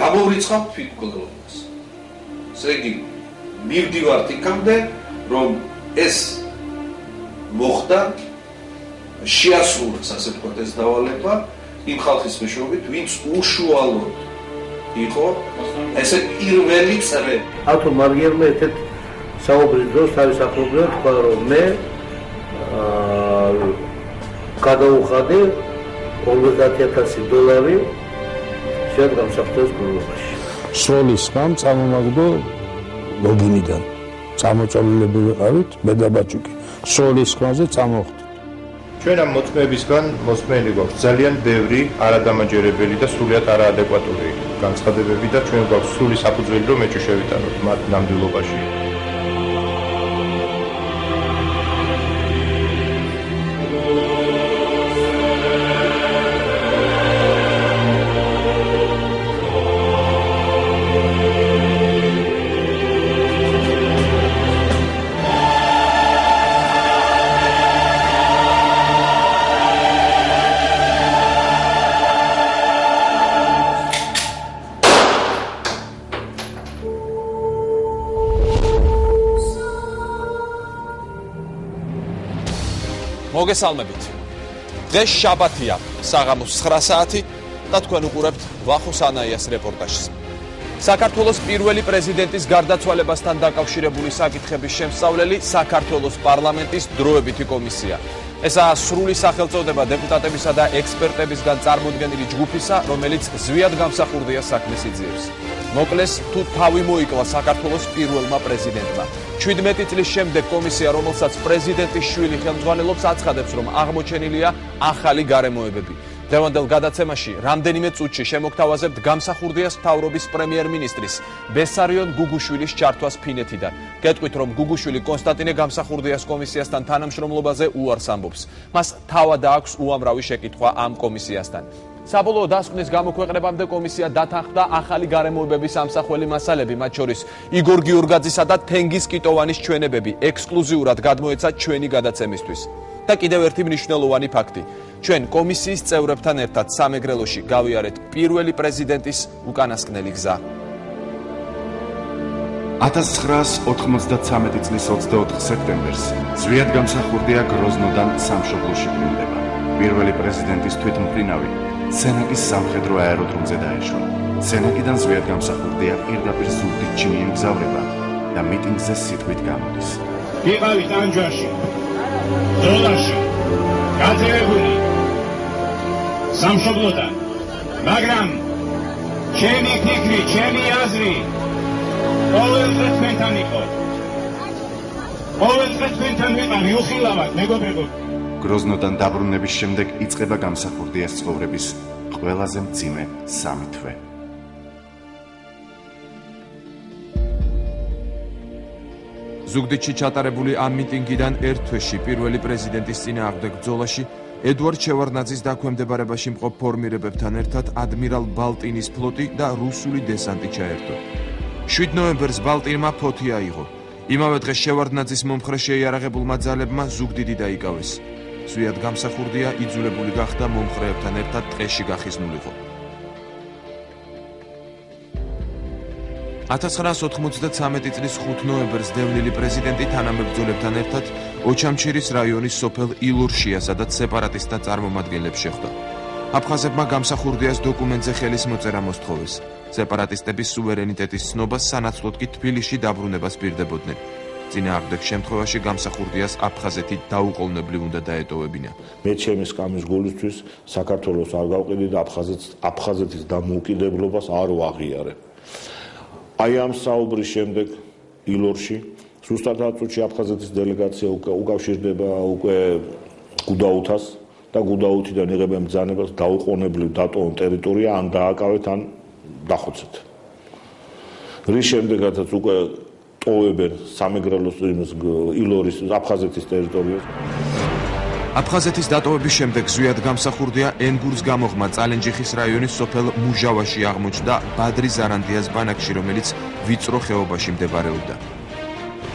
გამოვრიცხავთ თვითმკვლელობას. ესე იგი, მივდივართ იქამდე, რომ ეს მოხდა შეასრულეს, ასე ვთქვათ, ეს დავალება იმ ხალხის მეშვეობით, ვინც უშუალოდ იყო ესე პირველი წრე. ავთო მარგიერმა ერთ საუბრის დროს თავის ახლობლად თქვა, რომ მე გადაუხადე $50,000 შენ გამსახურდეს გულობაში. სროლის ხამ წამომაგდო ლოგინიდან. წამოწოლილები ვიყავით, მე და ბაჭუკი. სროლის ხმაზე წამოვხდით. ჩვენ ამ მოწმეებისგან მოსმენილი გვაქვს ძალიან ბევრი არადამაჯერებელი და სრულიად არაადეკვატური განცხადებები და ჩვენ გვაქვს სრული საფუძველი რომ ეჭვი შევიტანოთ მათ ნამდვილობაში. მოგესალმებით. დღეს შაბათია, საღამოს 9 საათი და თქვენ უყურებთ ვახოს ანაიას რეპორტაჟს. საქართველოს პირველი პრეზიდენტის გარდაცვალებასთან დაკავშირებული საკითხების შემსწავლელი საქართველოს პარლამენტის დროებითი კომისია. ესაა სრული სახელწოდება დეპუტატებისა და ექსპერტებისგან წარმოდგენილი ჯგუფისა, რომელიც ზვიად გამსახურდია საქმეს იძიებს. მოკლეს, თუ თავი მოიკლა საქართველოს პირველმა პრეზიდენტმა. 17 წლის შემდეგ კომისია, რომელსაც პრეზიდენტის შვილი ხელმძღვანელობს, აცხადებს, რომ აღმოჩენილია ახალი გარემოებები. დღევანდელ გადაცემაში რამდენიმე წუთში შემოგთავაზებთ გამსახურდიას მთავრობის პრემიერ-მინისტრის ბესარიონ გუგუშვილის ჩართვას ფინეთიდან. გეტყვით, რომ გუგუშვილი კონსტანტინე გამსახურდიას კომისიასთან თანამშრომლობაზე უარს ამბობს. მას თავად აქვს უამრავი შეკითხვა ამ კომისიასთან. საბოლოო დასკვნის გამოქვეყნებამდე კომისია დათანხმდა ახალი გარემოებების ამსახველი მასალები, მათ შორის იგორ გიორგაძისა და თენგიზ კიტოვანის ჩვენებები ექსკლუზიურად გადმოეცა ჩვენი გადაცემისთვის. და კიდევ ერთი მნიშვნელოვანი ფაქტი. ჩვენ კომისიის წევრებთან ერთად სამეგრელოში გავიარეთ პირველი პრეზიდენტის უკანასკნელი გზა. 1993 წლის 24 სექტემბერს ზვიად გამსახურდია გროზნოდან სამშობლოში ბრუნდება. პირველი პრეზიდენტის თვითმფრინავი სენაკის სამხედრო აეროდრომზე დაეშვა. სენაკიდან ზვიად გამსახურდია პირდაპირ ზუგდიდში მიემგზავრება და მიტინგზე სიტყვით გამოდის. ვიყავით ანჯაში, ზოლაში, გაძევებული სამშობლოდან, მაგრამ ჩემი ფიქრი, ჩემი აზრი ყოველდღე თქვენთან იყო. ყოველდღე თქვენთან ვიყავი, უხილავად, მეგობრებო. გროზნოდან დაბრუნების შემდეგ იწყება გამსახურდიას ცხოვრების ყველაზე მძიმე 3 თვე. ზუგდიდში ჩატარებული ამ მიტინგიდან ერთ თვეში პირველი პრეზიდენტის წინააღმდეგ ბრძოლაში ედუარდ შევარდნაძის დაქვემდებარებაში მყოფ ფორმირებებთან ერთად ადმირალ ბალტინის ფლოტი და რუსული დესანტი ჩაერთო. 7 ნოემბერს ბალტინმა ფოთი აიღო. იმავე დღეს შევარდნაძის მომხრე შეიარაღებულმა ძალებმა ზუგდიდი დაიკავეს. ზვიად გამსახურდია იძულებული გახდა მომხრეებთან ერთად ტყეში გახიზნულიყო. 1993 წლის 5 ნოემბერს დევნილი პრეზიდენტი თანამებრძოლებთან ერთად ოჩამჩირის რაიონის სოფელ ილურშია, სადაც სეპარატისტთა წარმომადგენლებს შეხვდა. აფხაზებმა გამსახურდიას დოკუმენტზე ხელის მოწერა მოსთხოვეს. სეპარატისტების სუვერენიტეტის ცნობას სანაცვლოდ კი თბილისში დაბრუნებას პირდებოდნენ. წინააღმდეგ შემთხვევაში გამსახურდიას აფხაზეთი დაუყოვნებლივ უნდა დაეტოვებინა. მე ჩემი სკამის გულისთვის საქართველოს არ გავყიდი და აფხაზეთის დამოუკიდებლობას არ ვაღიარე. აი ამ საუბრის შემდეგ ილორში ზუსტად 10 წუთში აფხაზეთის დელეგაცია უკავშირდება უკვე გუდაუთას და გუდაუთიდან იღებენ ბრძანებას დაუყოვნებლივ დატოვონ ტერიტორია, ან დააკავეთ, ან დახოცეთ. რის შემდეგაც უკვე ტოვებენ სამეგრელოს ილორის აფხაზეთის ტერიტორიას. აფხაზეთის დატოვების შემდეგ ზვიად გამსახურდია ენგურს გამოხმა წალენჯიხის რაიონის სოფელ მუჟავაში აღმოჩნდა ბადრი ზარანდიას ბანაკში, რომელიც ვიწრო ხეობაში მდებარეობდა.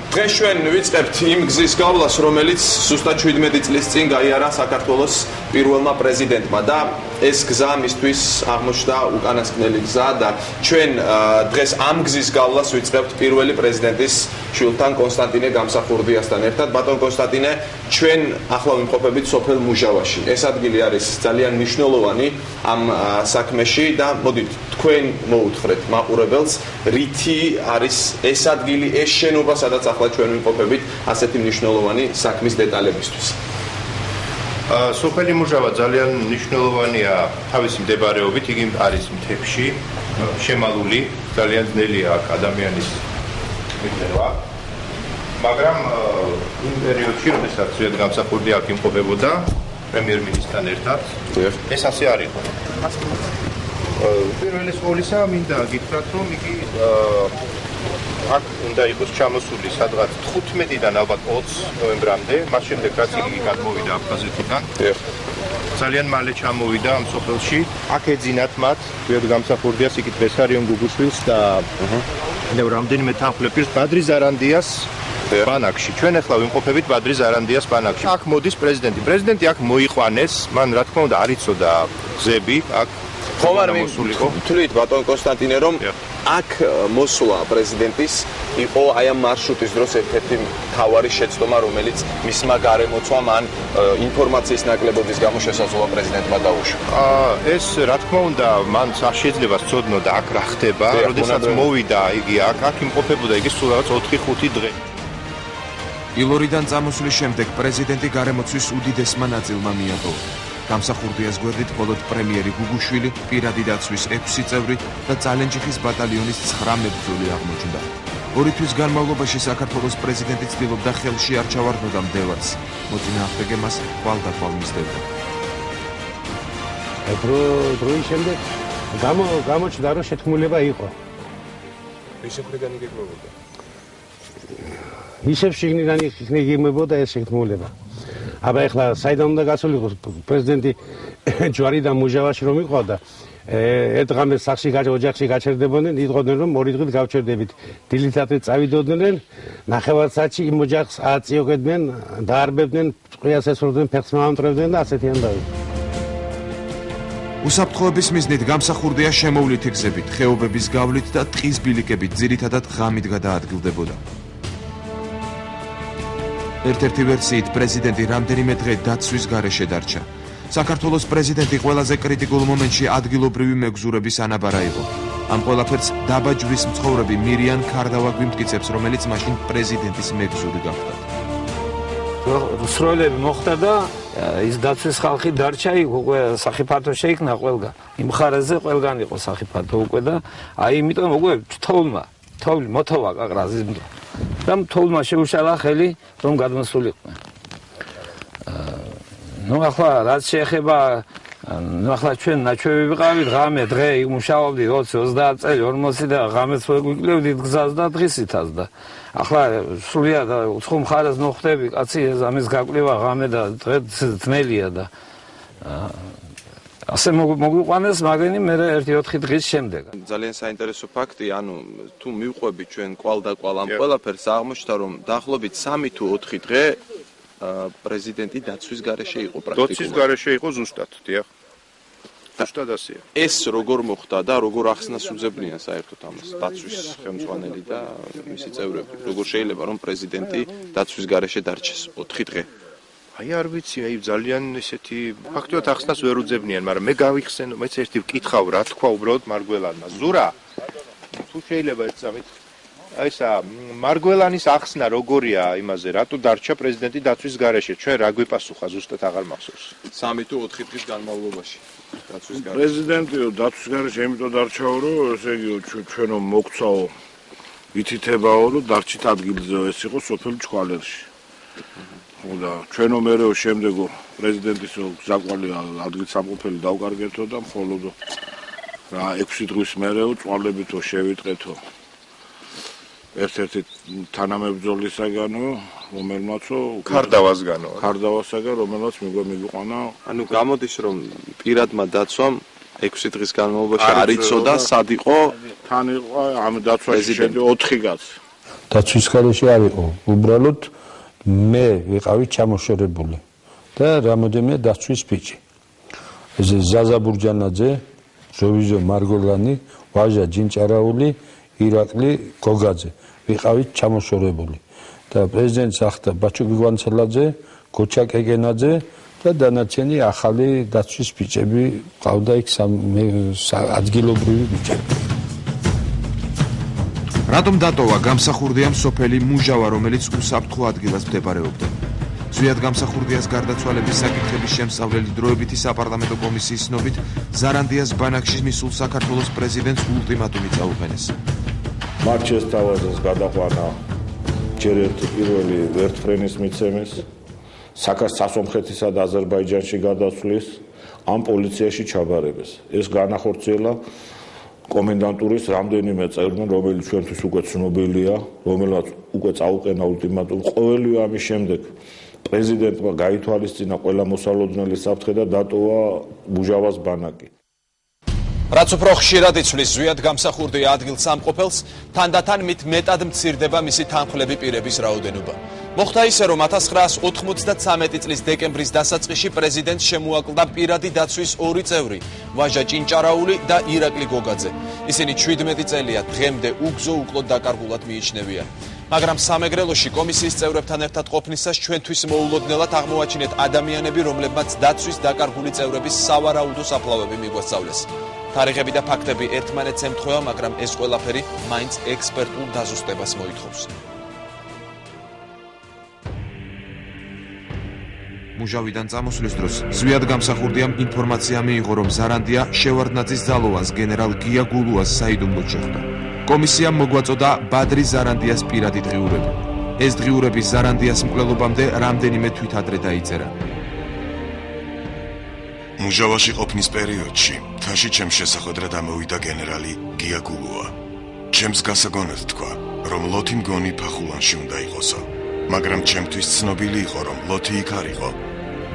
დღეს ჩვენ ვიწყებთ იმ გზის გავლას, რომელიც ზუსტად 17 წლის წინ გაიარა საქართველოს პირველმა პრეზიდენტმა და ეს გზა მისთვის აღმოჩნდა უკანასკნელი გზა და ჩვენ დღეს ამ გზის გავლას ვიწყებთ პირველი პრეზიდენტის შვილთან კონსტანტინე გამსახურდიასთან ერთად. ბატონ კონსტანტინე, ჩვენ ახლა ვიმყოფებით სოფელ მუჟავაში. ეს ადგილი არის ძალიან მნიშვნელოვანი ამ საქმეში და მოდით თქვენ მოუთხრეთ მაყურებელს, რითი არის ეს ადგილი, ეს შენობა, სადაც ახლა ჩვენ ვიმყოფებით ასეთი მნიშვნელოვანი საქმის დეტალებისთვის. სოფელი მუჟავა ძალიან მნიშვნელოვანია თავისი მდებარეობით, იგი არის მთებში, შემალული, ძალიან ძნელია აქ ადამიანის მიღება. მაგრამ იმ პერიოდში, როდესაც ზვიად გამსახურდი აქ იმყოფებოდა პრემიერ-მინისტრთან ერთად, ეს ასე არ იყო. პირველი სკოლისა მინდა გითხრათ, რომ იგი აქ უნდა იყოს ჩამოსული სადღაც 15-დან ალბათ 20 ნოემბრამდე, მას შემდეგ რაც იგი გადმოვიდა აფხაზეთიდან. ძალიან მალე ჩამოვიდა ამ სოფელში. აქ ეძინათ მათ, ზვიად გამსახურდიას, იქით ბესარიონ გუგუშვილს და რამდენიმე თანხმლე პირს ბადრი ზარანდიას ბანაკში. ჩვენ ახლა ვიმყოფებით ბადრი ზარანდიას ბანაკში. აქ მოდის პრეზიდენტი. პრეზიდენტი აქ მოიყვანეს, მან რა თქმა უნდა არ იცოდა გზები, აქ ხომარ თვლით ბატონ კონსტანტინე, რომ აქ მოსვლა პრეზიდენტის იყო აი ამ მარშრუტის დროს ერთ-ერთი მთავარი შეცდომა, რომელიც მისმა გარემოცვამ ან ინფორმაციის ნაკლებობის გამო შესაძლოა პრეზიდენტმა დაუშვა. ეს რა თქმა უნდა მან შეიძლება სწოდნოდა აქ რა ხდება, როდესაც მოვიდა იგი აქ იმყოფებოდა იგი სულ რაღაც 4-5 დღე. ილორიდან წამოსვლის შემდეგ პრეზიდენტი გარემოცვის უდიდესმა ნაწილმა მიატოვა. გამსახურდიას გვერდით მხოლოდ პრემიერი გუგუშვილი, პირადი დაცვის 6 წევრი და წალენჯიხის ბატალიონის 9 მებრძოლი აღმოჩნდა. 2 თვის განმავლობაში საქართველოს პრეზიდენტი ცდილობდა ხელში არ ჩავარდნოდა მდევარს. მოწინააღმდეგე მას ხვალ-დახვალ მისდევდა. დროის შემდეგ გამოჩნდა, რომ შეთქმულება იყო. ისე მხრიდან იგეგმებოდა. ისევ შიგნიდან იგეგმებოდა ეს შეთქმულება. აბა ეხლა საიდან უნდა გასულიყო პრეზიდენტი ჯვარიდან მუჟავაში რომ იყავდა, ერთღამეს სახში ოჯახში გაჩერდებოდნენ, იტყოდნენ რომ 2 დღით გავჩერდებით. დილითათვე წავიდოდნენ, ნახევარ საათში იმ ოჯახს აწიოქებდნენ, დაარბებდნენ, წყვილს ესვროდნენ, ფეხს მაამტრევდნენ და ასეთიან დავით. უსაფრთხოების მიზნით გამსახურდია შემოვლითი გზებით, ხეობების გავლით და ტყის ბილიკებით, ძირითადად ღამით გადაადგილდებოდა. ერთ-ერთი ვერსიით პრეზიდენტი რამდენიმე დღე დაცვის გარეშე დარჩა. საქართველოს პრეზიდენტი ყველაზე კრიტიკულ მომენტში ადგილობრივი მეგზურების ანაბარა იყო. ამ ყველაფერს დაბა ჯვრის მცხოვრები მირიან ქარდავა გვიმტკიცებს, რომელიც მაშინ პრეზიდენტის მეგზური გახდა. სროლები მოხდა და ის დაცვის ხალხი დარჩა, უკვე სახიფათო შეიქმნა ყველგან. იმ ხარეზე ყველგან იყო სახიფათო უკვე და აი იმიტომ უკვე თოვლი მოთოვა კაკრაზის და თოვლმა შეუშალა ხელი რომ გადმოსულიყვნენ. ახლა რაც შეეხება ახლა ჩვენ ნაჩვევი ვიყავით ღამე დღე იმუშაობდი 20-30 წელი 40 და ღამეც ვეგვიკლევდით გზას და დღისითაც და ახლა სრულიად უცხო მხარეს ნოხდები კაცი ამის გაკლევა ღამე და დღე ძნელია და ასე მოგვიყვანეს მაგენი მე 1-4 დღის შემდეგ. ძალიან საინტერესო ფაქტი, ანუ თუ მივყვები ჩვენ კვალ-და-კვალ ამ ყველაფერს აღმოჩნდა რომ დაახლოებით 3 თუ 4 დღე პრეზიდენტი დაცვის გარეშე იყო პრაქტიკულად. დაცვის გარეშე იყო ზუსტად, დიახ. ზუსტად ასეა. ეს როგორ მოხდა და როგორ ახსნას უძებნიან საერთოდ ამას დაცვის ხელმძღვანელი და მისი წევრები? როგორ შეიძლება რომ პრეზიდენტი დაცვის გარეშე დარჩეს 4 დღე? აი არ ვიცი, აი ძალიან ესეთი ფაქტობრივად ახსნას ვერ უძებნიან, მაგრამ მე გავიხსენო, მეც ერთი ვკითხავ რა თქვა უბრალოდ მარგველანმა. ზურა, თუ შეიძლება ეცამით აი ესა მარგველანის ახსნა როგორია იმაზე, რატო დარჩა პრეზიდენტი დაცვის გარეშე? ჩვენ რა გვიპასუხა, ზუსტად აღარ მახსოვს. 3 თუ 4 დღის განმავლობაში დაცვის გარეშე. პრეზიდენტი დაცვის გარეშე იმიტომ დარჩაო, რომ ესე იგი ჩვენო მოგცაო ითითებაო, რომ დარჩით ადგილზე, ეს იყო სოფელი ჩქვალერში. და ჩვენო მერეო შემდეგო პრეზიდენტის ზაკვალი ადგილსამყოფელი დავკარგეთო და მხოლოდ რა 6 დღის მერეო წვალებითო შევიტყეთო ერთ-ერთი თანამებრძოლისაგანო, რომელმაცო ქარდავასაგან, რომელმაც მიგვიყვანა. ანუ გამოდის რომ პირადმა დაცვამ 6 დღის განმავლობაში არ იცოდა სად იყო თან იყო ამ დაცვაში 4 კაცი. დაცვის გარეშე არ იყო. უბრალოდ მე ვიყავი ჩამოშორებული და რამოდენიმე დაცვის ბიჭი. ეს ზაზა ბურჯანაძე, ზოვიზო მარგოლანი, ვაჟა ჯინჭარაული, ირაკლი გოგაძე. ვიყავით ჩამოშორებული. და პრეზიდენტს ახდა ბაჩო გიგვანცელაძე, გოჩა კეკენაძე და დანარჩენი ახალი დაცვის ბიჭები ყავდა იქ ადგილობრივი ბიჭები. რატომ დატოვა გამსახურდიამ სოფელი მუჟავა, რომელიც უსაფრთხო ადგილას მდებარეობდა? ზვიად გამსახურდიას გარდაცვალების საკითხების შემსწავლელი დროებითი საპარლამენტო კომისიის ცნობით ზარანდიას ბანაკში მისულ საქართველოს პრეზიდენტს ულტიმატუმი წაუყენეს. მათ შესთავაზეს გადაყვანა ჯერ პირველი ვერტფრენის მიცემის, სასომხეთისა და აზერბაიჯანში გადასვლის, ამ პოლიციაში ჩაბარებას. ეს განახორციელა კომენდანტურის რამდენიმე წევრმა, რომელიც ჩვენთვის უკვე ცნობილია, რომელსაც უკვე წაუყენა ულტიმატუმი. ყოველივე ამის შემდეგ პრეზიდენტმა გაითვალისწინა ყველა მოსალოდნელი საფრთხე და დატოვა მუჟავას ბანაკი. რაც უფრო ხშირად იცვლის ზვიად გამსახურდია ადგილ სამყოფელს, თანდათან მით მეტად მცირდება მისი თანხმლები პირების რაოდენობა. მოხდა ისე, რომ 1993 წლის დეკემბრის დასაწყისში პრეზიდენტს შემოაკლდა პირადი დაცვის ორი წევრი, ვაჟა ჭინჭარაული და ირაკლი გოგაძე. ისინი 17 წელია დღემდე უგზო უკლოდ დაკარგულად მიიჩნევიან. მაგრამ სამეგრელოში კომისიის წევრებთან ერთად ყოფნისას ჩვენთვის მოულოდნელად აღმოაჩინეთ ადამიანები, რომლებმაც დაცვის დაკარგული წევრების სავარაუდო საფლავები მიგვასწავლეს. თარიღები და ფაქტები ერთმანეთს ემთხვევა, მაგრამ ეს ყველაფერი მაინც ექსპერტულ დაზუსტებას მოითხოვს. მუჟავიდან წამოსვლის დროს ზვიად გამსახურდიამ ინფორმაცია მიიღო, რომ ზარანდია შევარდნაძის ძალოვანს გენერალ გია გულუას საიდუმლოდ შეხვდა. კომისიამ მოგვაწოდა ბადრი ზარანდიას პირადი დღიურები. ეს დღიურები ზარანდიას მკვლელობამდე რამდენიმე თვით ადრე დაიწერა. მუჟავაში ყოფნის პერიოდში მთაში ჩემს შესახვედრად ამოვიდა გენერალი გია გულუა. ჩემს გასაგონად თქვა, რომ ლოთი მგონი ფახულანში უნდა იყოსო. მაგრამ ჩემთვის ცნობილი იყო, რომ ლოთი იქ არ იყო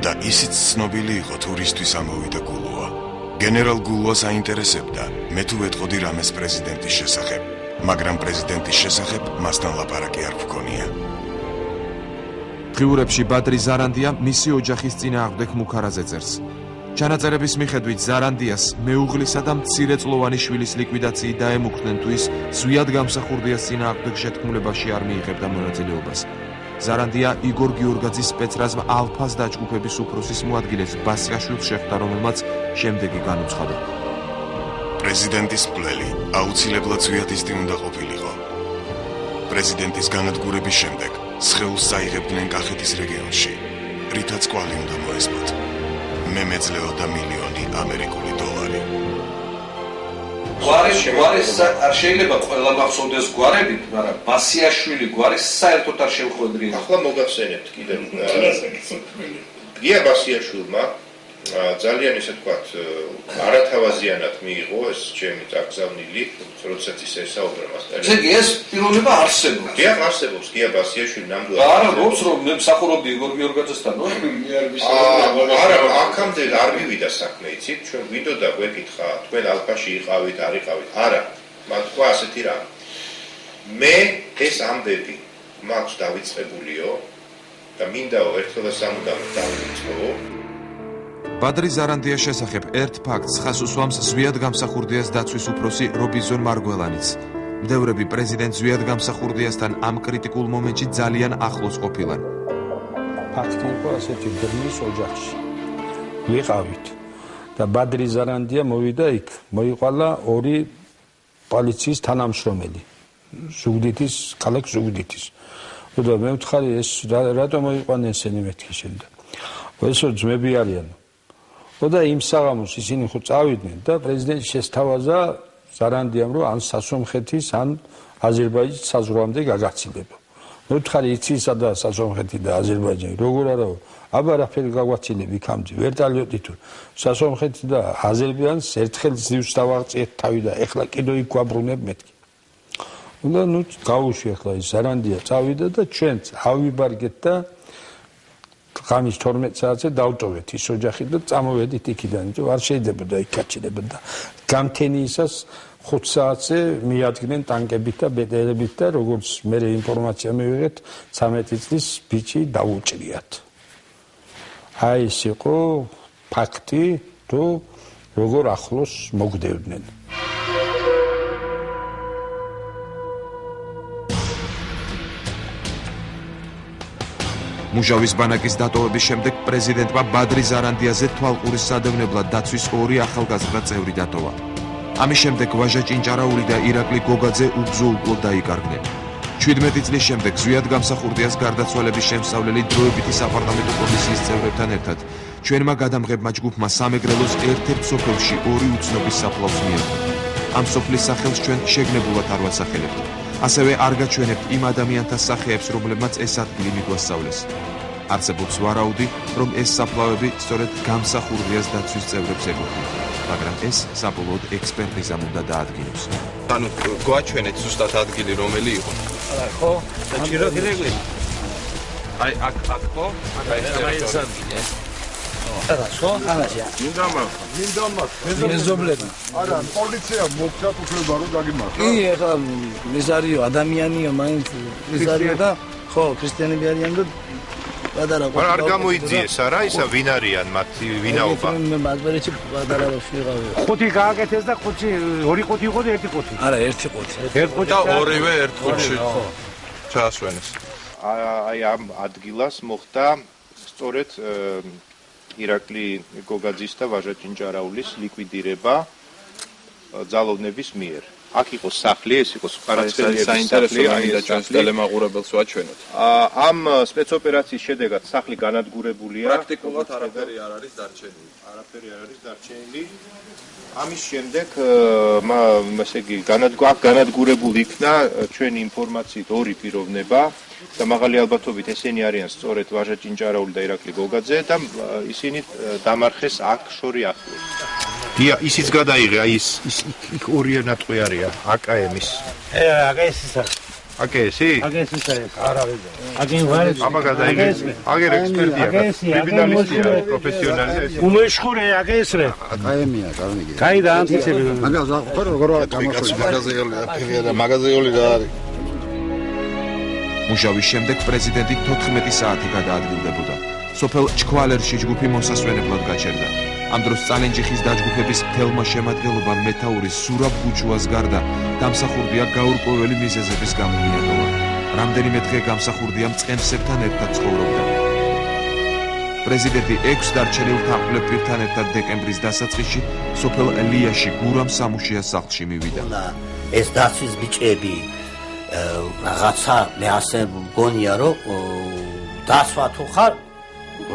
და ისიც ცნობილი იყო, თუ რისთვის ამოვიდა გულუა. გენერალ გულუას აინტერესებდა, მე თუ ვეტყოდი რამეს პრეზიდენტის შესახებ, მაგრამ პრეზიდენტის შესახებ მასთან ლაპარაკი არ ვქონია. დღიურებში ბადრი ზარანდია მისი ოჯახის წინააღმდეგ მუქარაზე წერს. ჩანაწერების მიხედვით ზარანდიას მეუღლისა და მცირეწლოვანი შვილის ლიკვიდაციით დაემუქრნენ, თუ ის ზვიად გამსახურდიას წინააღმდეგ შეთქმულებაში არ მიიღებდა მონაწილეობას. ზარანდია იგორ გიორგაძის სპეცრაზმ ალფას დაჯგუფების უფროსის მოადგილეს ბასიაშვილს შეხვდა, რომელმაც შემდეგი განუცხადა. პრეზიდენტის მკვლელი აუცილებლად ზვიადისტი უნდა ყოფილიყო. პრეზიდენტის განადგურების შემდეგ სხეულს წაიღებდნენ კახეთის რეგიონში, რითაც კვალი უნდა მოესპოთ. მე მეძლეოდა მილიონი ამერიკული დოლარი. გვარის არ შეიძლება ყველა მახსოვდეს გვარებით, მაგრამ ბასიაშვილი გვარის საერთოდ არ შევხვედრია. ახლა მოგახსენებთ კიდევ გია ბასიაშვილმა ძალიან ისე თქვათ არათავაზიანად მიიღო ეს ჩემი წაგზავნილი, როდესაც ის ესაუბრა მასთან. ესე იგი ეს პიროვნება არსებობს. გია არსებობს, გია ბასიაშვილი ნამდვილად. არა, მოც რომ მე მსახურობდი იგორ გიორგაძესთან, არა, აქამდე არ მივიდა საქმე, იცით, ჩვენ გვინდოდა გვეკითხა, თქვენ ალფაში იყავით, არ იყავით. არა, მან თქვა ასეთი რამ. მე ეს ამბები მაქვს დავიწყებულიო და მინდაო ერთხელ და სამუდამოდ დავიწყო. ბადრი ზარანდიას შესახებ ერთ ფაქტს ხაზს უსვამს ზვიად გამსახურდიას დაცვის უფროსი რობინზონ მარგველანიც. მდევრები პრეზიდენტ ზვიად გამსახურდიასთან ამ კრიტიკულ მომენტში ძალიან ახლოს ყოფილან. ფაქტი იყო ასეთი, ბრმის ოჯახში ვიყავით და ბადრი ზარანდია მოვიდა იქ, მოიყვალა ორი პოლიციის თანამშრომელი ზუგდიდის, ქალაქ ზუგდიდის. და მე ვთხარი, ეს რატომ მოიყვანენ ესენი მეთქი შემდეგ. ესო ძმები არიან. და იმ საღამოს ისინი ხო წავიდნენ და პრეზიდენტი შესთავაზა ზარანდიამ, რომ ან სასომხეთის, ან აზერბაიჯანის საზღვრამდე გაგაცილება. მე ვთხარი, იცი სადა სასომხეთი და აზერბაიჯანი, როგორ არაო, აბა რაფერი გაგვაცილებ იქამდე, ვერტალიოტი თუ სასომხეთი და აზერბაიჯანს ერთხელ ზივს დავაღწიეთ თავი და ეხლა კიდევ იქ გვაბრუნებ მეთქი. და გაუშვი ახლა ის ზარანდია წავიდა და ჩვენც ავიბარგეთ და ღამის 12 საათზე დავტოვეთ ის ოჯახი და წამოვედით იქიდან. არ შეიძლებოდა იქ გაჩერება და გამთენიისას 5 საათზე მიადგნენ ტანკებით და ბეტერებით და როგორც მე ინფორმაცია მივიღეთ 13 წლის ბიჭი დაუჭრიათ. აი ეს იყო ფაქტი, თუ როგორ ახლოს მოგდევდნენ. მუჟავის ბანაკის დატოვების შემდეგ პრეზიდენტმა ბადრი ზარანდიაზე თვალყურის სადევნებლად დაცვის 2 ახალგაზრდა წევრი დატოვა. ამის შემდეგ ვაჟა ჭინჭარაული და ირაკლი გოგაძე უბრძოლ დაიკარგნენ. 17 წლის შემდეგ ზვიად გამსახურდიას გარდაცვალების შემსწავლელი დროებითი საპარლამენტო კომისიის წევრებთან ერთად ჩვენმა გადამღებმა ჯგუფმა სამეგრელოს ერთ-ერთ სოფელში 2 უცნობის საფლავს მიიღო. ამ სოფლის სახელს ჩვენ შეგნებულად არ ვასახელებთ. ასევე არ გაჩვენებთ იმ ადამიანთა სახეებს, რომლებმაც ეს ადგილი მიგვასწავლეს. არსებობს ვარაუდი, რომ ეს საფლავები სწორედ გამსახურდიას დაცვის წევრებს ეკუთვნით, მაგრამ ეს საბოლოოდ ექსპერტიზამ უნდა დაადგინოს. ანუ გვაჩვენეთ ზუსტად ადგილი რომელი იყო? ხო, საჭიროდ რეგლი. აი აქ ხო? აი ეს ადგილი. ხო, ამაშია. მეზობლები. არა, პოლიცია მოგცათ უფლება რომ გაგიმართოს. კი, ეხლა ეს არისო ადამიანია, მაინც ეს არის და ხო, ქრისტიანები არიან და პატარა ყო. არ გამოიძიეს არა ისა ვინ არიან მათი ვინაობა? მე მაგბერეში პატარა რო ვიღავი. 5 გააკეთეს და 2 ყუთი იყო და 1 ყუთი. არა, 1 ყუთი. 1 ყუთი და ორივე 1 ყუთში ჩაასვენეს. აი ამ ადგილას მოხდა სწორედ ირაკლი გოგაძის და ვაჟა ჭინჭარაულის ლიკვიდირება ძალოვნების მიერ. აქ იყო სახლი, ეს იყო სპარაცელების სახლი, აი და ჩვენს ტელემაყურებელს ვაჩვენოთ. ამ სპეცოპერაციის შედეგად სახლი განადგურებულია. პრაქტიკულად არაფერი არ არის დარჩენილი. არაფერი არ არის დარჩენილი. ამის შემდეგ ესე იგი განადგურებული იქნა ჩვენი ინფორმაციით 2 პიროვნება და მაღალი ალბათობით ესენი არიან სწორედ ვაჟა ჭინჭარაული და ირაკლი გოგაძე და ისინი დამარხეს აქ შორი ახლოს. დია ისიც გადაიღე, აი ის იქ 2 ნატყვი არის აკაემის. აკაესისა. აკაესი? აკაესისა. არა ვეძა. აკაენ ვარ. აბა გადაიღე. აგერ ექსპერტია, კრიმინალისტია, პროფესიონალია. უმეშხურე აკაესრე. აკაემია, კარგი. კაი და ანტიცები. მაგას ახლა როგორ გამოსული. მაგაზეოლი რა არის? მუჟავის შემდეგ პრეზიდენტი 14 საათი გადაადგილდებოდა. სოფელ ჩქვალერში ჯგუფი მოსასვენებლად გაჩერდა. ამ დროს წალენჯიხის დაჯგუფების მთელმა შემადგენლობამ მეთაურის ზურაბ ბუჩუას გარდა დამსახურდია გაურკვეველი მიზეზების გამო მიატოვა. რამდენიმე დღე გამსახურდიამ წყემსებთან ერთად ცხოვრობდა. პრეზიდენტი 6 დარჩენილ თანხმლებ პირთან ერთად დეკემბრის დასაწყისში სოფელ ლიაში გურამ სამუშიას სახლში მივიდა. ეს დაცვის ბიჭები რაღაცა მე ასე მგონია რომ დაცვა თუ ხარ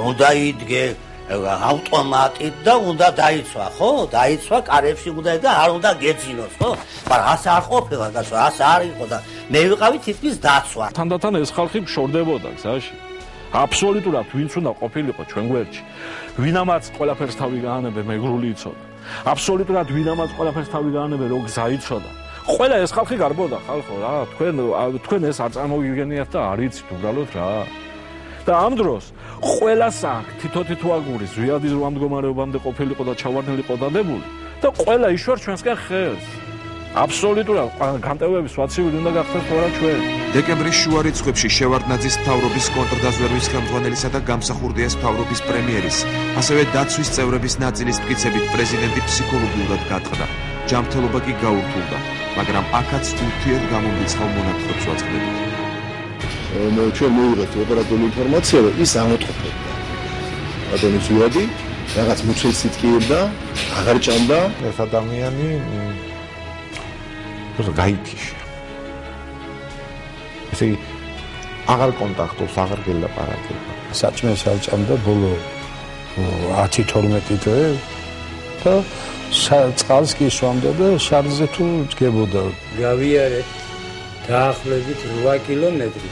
უნდა იდგე ავტომატით და უნდა დაიცვა ხო? დაიცვა კარებში უნდა და არ უნდა გეძინოს ხო? მაგრამ ასე არ ყოფილა და ასე არ იყო და მე ვიყავი თითქმის დაცვა. თანდათან ეს ხალხი მშორდებოდა გზაში. აბსოლუტურად ვინც უნდა ყოფილიყო ჩვენ გვერდში. ვინამაც ყველაფერს თავი გაანებე მეგრული იცოდა. აბსოლუტურად ვინამაც ყველაფერს თავი გაანებე რო გზა იცოდა. ყველა ეს ხალხი გარბოდა ხალხო რა. თქვენ ეს არ წარმოგიგენიათ და არ იცით უბრალოდ რა. და ამ დროს ყველას აქ თითო აგური ზვიადის რომ მდგომარეობამდე ყოფილიყო და ჩავარდნილიყო დადებული და ყველა იშვარ ჩვენსკენ ხელს. აბსოლუტურად განტევების ვაცივი უნდა გახდეს თორა ჩვენ. დეკემბრის შუა რიცხვებში შევარდნაძის მთავრობის კონტრდაზვერვის ხელმძღვანელისა და გამსახურდიას მთავრობის პრემიერის, ასევე დაცვის წევრების ნაწილის მტკიცებით პრეზიდენტი ფსიქოლოგიურად გატყდა. ჯანმრთელობა კი გაურთულდა, მაგრამ აქაც ურთიერთ გამომრიცხავ მონათხრობს ვაწყდებით. ჩვენ მივიღეთ ოპერატიული ინფორმაცია, რომ ის ამოტყობებდა. ბატონი ზვიადი რაღაც მუცელს იტკიებდა, აღარ ჭამდა. ეს ადამიანი გაითიშა. ესე იგი აღარ კონტაქტობს, აღარ გელაპარაკება. საჭმელს არ ჭამდა ბოლო 10-12 დღე და წყალს კი სვამდა და შარზე თუ ჯგებოდა. გავიარეთ დაახლოებით 8 კილომეტრი.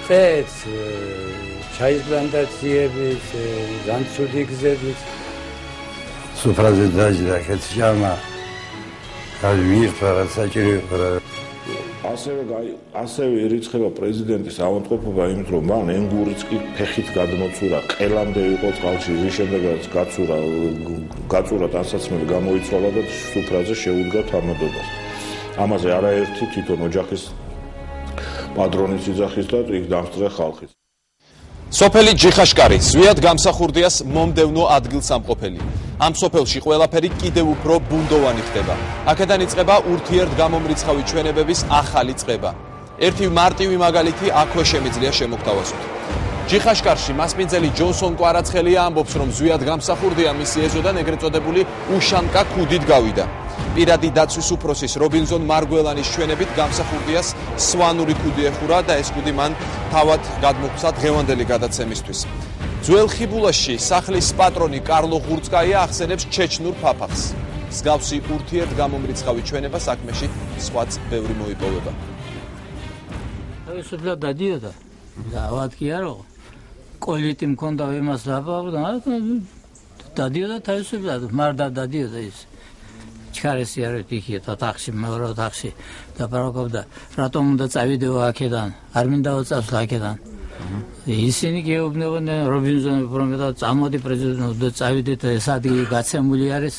დღეს ჩაის პლანტაციების, განცუდი გზების სუფრაზე დაჟდა ხეთ ჟამა. არ მიიღება საჭირო ასევე ირიცხება პრეზიდენტის ავადმყოფობა იმით, რომ მან ენგურიც კი ფეხით გადმოცურა, ყელამდე იყო წყალში, რის შემდეგაც გაწურა ტანსაცმელი გამოიცვალა და სუფრაზე შეუდგა თამადობას. ამაზე არაერთი თვითონ ოჯახის პატრონის იძახის და იქ დამსწრე ხალხის. სოფელი ჯიხაშკარი ზვიად გამსახურდიას მომდევნო ადგილსამყოფელი. ამ სოფელში ყველაფერი კიდევ უფრო ბუნდოვანი ხდება. აქედან იწყება ურთიერთგამომრიცხავი ჩვენებების ახალი წყება. ერთი მარტივი მაგალითი აქვე შემიძლია შემოგთავაზოთ. ჯიხაშკარში მასპინძელი ჯონსონ კვარაცხელია ამბობს, რომ ზვიად გამსახურდია მისი ეზოდან ეგრეთ წოდებული უშანკა ქუდით გავიდა. პირადი დაცვის უფროსის რობინზონ მარგველანის ჩვენებით გამსახურდიას სვანური ქუდი ეხურა და ეს ქუდი მან თავად გადმოგვცა დღევანდელი გადაცემისთვის. ძველ ხიბულაში სახლის პატრონი კარლო ღურწკაია ახსენებს ჩეჩნურ ფაფახს. მსგავსი ურთიერთგამომრიცხავი ჩვენება საქმეში სხვაც ბევრი მოიპოვება. თავისუფლად დადიოდა და ავადმყოფი არო კოლიტი მქონდა იმას დაბავდა დადიოდა თავისუფლად მარდა დადიოდა ის ჩქარესი არ ვიქია თახში მეორე თახში და პროკობდა რატომ უნდა წავიდეო აქედან არ მინდაო წავსლა აქედან ისინი გეუბნებოდნენ რობინზონი პრომეტა წამოდი პრეზიდენტო წავიდეთ ეს ადგილი გაცემული არის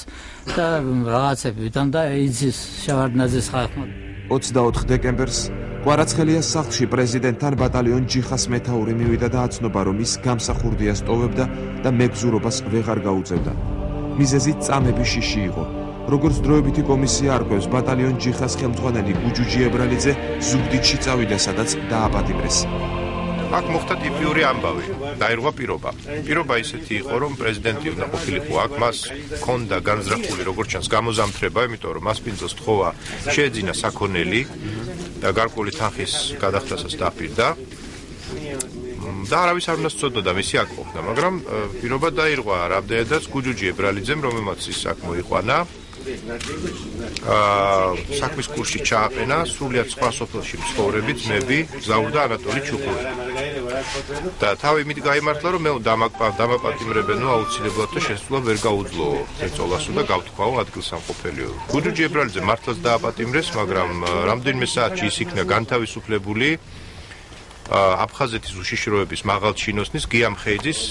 და რაღაცებიდან და იცის შევარდნაძის ხალხმა 24 დეკემბერს კვარაცხელიას სახლში პრეზიდენტთან ბატალიონ ჯიხას მეთაური მივიდა და აცნობა რომ ის გამსახურდიას ტოვებდა და მეგზურობას ვეღარ გაუწევდა მიზეზი წამების შიში იყო როგორც დროებითი კომისია არკვევს ბატალიონ ჯიხას ხელმძღვანელი გუჯუჯი ებრალიძე ზუგდიდში წავიდა სადაც დააპატიმრეს აქ მოხდა ტიპიური ამბავი დაირღვა პირობა ისეთი იყო რომ პრეზიდენტი უნდა ყოფილიყო აქ მას ჰქონდა განზრახული როგორც ჩანს გამოზამთრება იმიტომ რომ მასპინძელს თხოვა შეეძინა საქონელი და გარკვეული თანხის გადახდასაც დაპირდა და არავის არ უნდა სწოდოდა მისი აქ მოხდა მაგრამ პირობა დაირღვა რამდენადაც გუჯუჯი ებრალიძემ რომელმაც ის აქ მოიყვანა საქმის კურსში ჩააყენა სრულიად სხვა სოფელში მცხოვრებით მები გზაურდა ანატოლი ჩუხური და თავი იმით გაიმართლა რომ მე დამაპატიმრებენო აუცილებლად და შესწვლა ვერ გაუძლო ეწოლასო და გავთქვაო ადგილსამყოფელიო გუჯუჯი ებრალიძე მართლაც დააპატიმრეს მაგრამ რამდენიმე საათში ის იქნა განთავისუფლებული აფხაზეთის უშიშროების მაღალჩინოსნის გიამ ხეიძის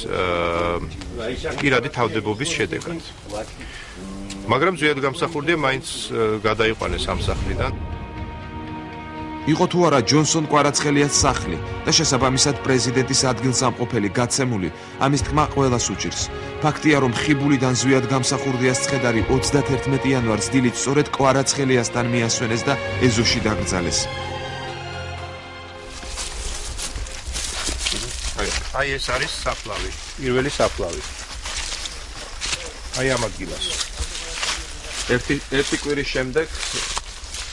პირადი თავდებობის შედეგად მაგრამ ზვიად გამსახურდია მაინც გადაიყვანეს ამ სახლიდან. იყო თუ არა ჯონსონ კვარაცხელიას სახლი და შესაბამისად პრეზიდენტის ადგილსამყოფელი გაცემული, ამის თქმა ყველას უჭირს. ფაქტია, რომ ხიბულიდან ზვიად გამსახურდიას ცხედარი 31 იანვარს დილით სწორედ კვარაცხელიასთან მიასვენეს და ეზოში დაკრძალეს. აი ეს არის საფლავი, პირველი საფლავი. აი ამ ადგილას. ერთი კვირის შემდეგ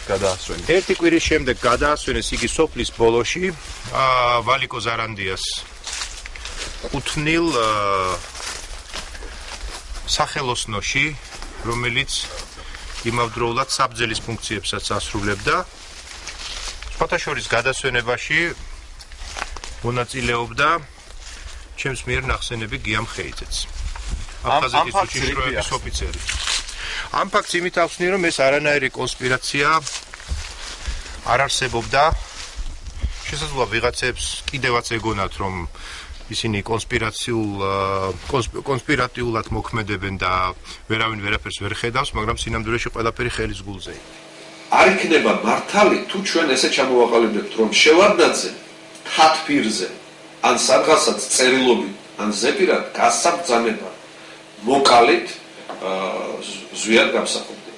გადაასვენეს. ერთი კვირის შემდეგ გადაასვენეს იგი სოფლის ბოლოში, ვალიკო ზარანდიას უთნილ სახელოსნოში, რომელიც იმავდროულად საბძელის ფუნქციებსაც ასრულებდა. სხვათა შორის გადასვენებაში მონაწილეობდა ჩემს მიერ ნახსენები გიამ ხეიძეც. აფხაზეთის უშიშროების ოფიცერი. ამ ფაქტს იმით ახსნი, რომ ეს არანაირი კონსპირაცია არ არსებობდა. შესაძლოა ვიღაცებს კიდევაც ეგონათ, რომ ისინი კონსპირატიულად მოქმედებენ და ვერავინ ვერაფერს ვერ ხედავს, მაგრამ სინამდვილეში ყველაფერი ხელის გულზე. არ იქნება მართალი, თუ ჩვენ ესე ჩამოვაყალიბებთ, რომ შევარდნაძე თათფირზე ან სადღაცაც წერილობით ან ზეპირად გასაბრძანება მოკალით ზვიად გამსახურდია.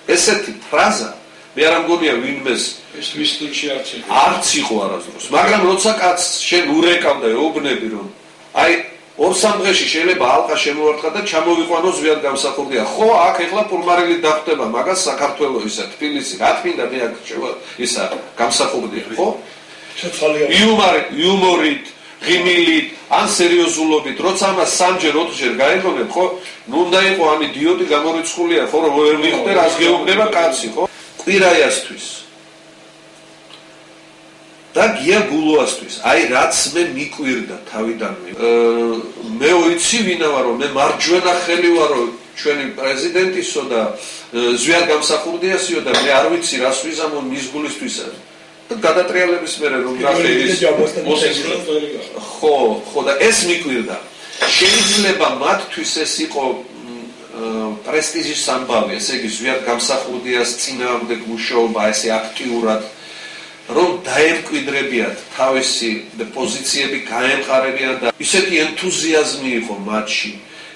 ესეთი ფრაზა მე არ მგონია ვინმეს ეს ვის სტილში არც იყო არასდროს. მაგრამ როცა კაცს შენ ურეკავდა ეუბნები რომ აი 2-3 დღეში შეიძლება ალყა შემოვარტყა და ჩამოვიყვანო ზვიად გამსახურდია. ხო, აქ ეხლა პურმარილი დახვდება მაგას საქართველოს ისა თბილისი. რა თქმა მე აქ ისა გამსახურდია, ხო? იუმორით, ღიმილით, ან სერიოზულობით, როცა ამას 3-ჯერ 4-ჯერ გაეგონებ, ხო? ნუ უნდა იყო ამ იდიოტი გამორიცხულია, ხო, რომ ვერ მიხვდე, რას გეუბნება კაცი, ხო? კვირაიასთვის. და გია გულოასთვის. აი რაც მე მიკვირდა თავიდანვე. მე ვიცი ვინა ვარო, მე მარჯვენა ხელი ვარო ჩვენი პრეზიდენტისო და ზვიად გამსახურდიასიო და მე არ ვიცი რას ვიზამო მის გულისთვისაც. გადატრიალების მერე რომ ნახე ის ხო და ეს მიკვირდა შეიძლება მათთვის ეს იყო პრესტიჟის ამბავი, ესე იგი ზვიად გამსახურდიას წინააღმდეგ მუშაობა ესე აქტიურად რომ დაემკვიდრებიათ თავისი პოზიციები გაემყარებიან და ისეთი ენთუზიაზმი იყო მათში,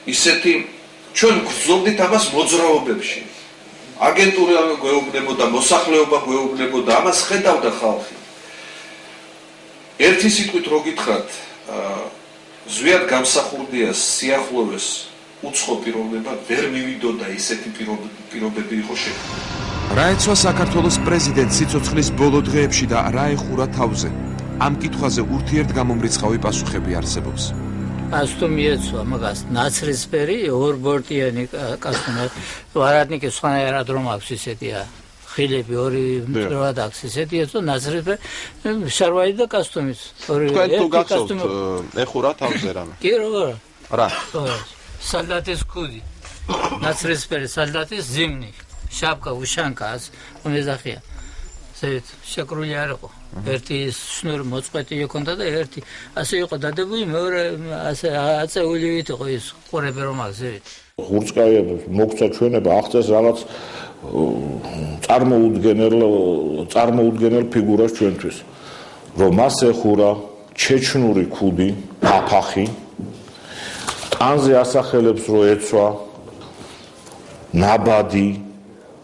ისეთი ჩვენ გვგრძნობდით ამას მოძრაობებში. აგენტურა გვეუბნებოდა, მოსახლეობა გვეუბნებოდა, ამას ხედავდა ხალხი. ერთი სიტყვით რო გითხრათ, ზვიად გამსახურდიას სიახლოვეს უცხო პიროვნება ვერ მივიდოდა ისეთი პირობები იყო შექმნილი. რა ეცვა საქართველოს პრეზიდენტ სიცოცხლის ბოლო დღეებში და რა ეხურა თავზე? ამ კითხვაზე ურთიერთგამომრიცხავი პასუხები არსებობს. კასტუმი ეცვა მაგას ნაცრისფერი ორბორტიანი კასტუმი. ვარადნიკი სხვანაირად რომ აქვს ისეთია. ხილები ორი მტრად აქვს ისეთია თუ ნაცრისფერი შარვაი და კასტუმიც. თქვენ თუ გახსოვთ ეხურა თავზე რამე? კი როგორ? რა? სალდატის კუდი. ნაცრისფერი სალდატის ზიმნი. შაპკა უშანკას უმეზახია. ზეთ შეკრული არ იყო. ერთი შნური მოწყვეტი იქონდა და ერთი ასე იყო დადებული, მეორე ასე აწეულივით იყო ის ყურები რომ აღზევით. ღურწკაიებს მოგცა ჩვენება აღწეს რაღაც წარმოუდგენელ ფიგურას ჩვენთვის. რომ მას ეხურა ჩეჩნური ქუდი, აფახი, ტანზე ასახელებს რომ ეცვა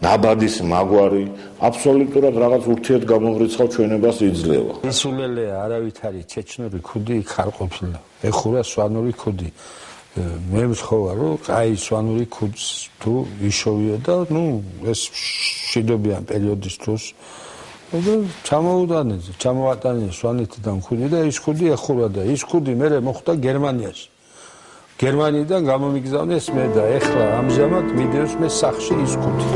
ნაბადის მაგვარი აბსოლუტურად რაღაც ურთიერთგამომრიცხავ ჩვენებას იძლევა. ინსულელე არავით არის ჩეჩნური ქუდი იქ არ ყოფილა. ეხურა სვანური ქუდი. მე ვთხოვა რომ აი სვანური ქუდს თუ იშოვიო და ეს შიდობიან პერიოდის დროს ჩამოვატანე სვანეთიდან ქუდი და ის ქუდი ეხურა და ის ქუდი მერე მოხვდა გერმანიაში. გერმანიიდან გამომიგზავნეს მე და ეხლა ამჟამად მიდევს მე სახში ის ქუდი.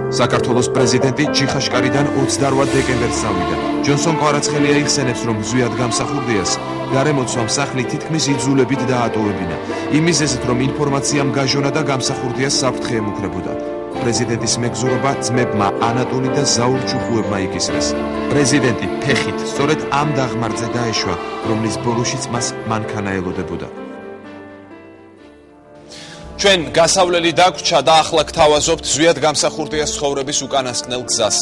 საქართველოს პრეზიდენტი ჯიხაშკარიდან 28 დეკემბერს წავიდა. ჯონსონ კვარაცხელია იხსენებს, რომ ზვიად გამსახურდიას გარემოცვამ სახლი თითქმის იძულებით დაატოვებინა. იმ მიზეზით, რომ ინფორმაციამ გაჟონა და გამსახურდიას საფრთხე ემუქრებოდა. პრეზიდენტის მეგზურობა ძმებმა ანატოლი და ზაურ ჩუხუებმა იკისრეს. პრეზიდენტი ფეხით სწორედ ამ დაღმართზე დაეშვა, რომლის ბოლოშიც მას მანქანა ელოდებოდა. ჩვენ გასავლელი დაგვრჩა და ახლა გთავაზობთ ზვიად გამსახურდიას ცხოვრების უკანასკნელ გზას.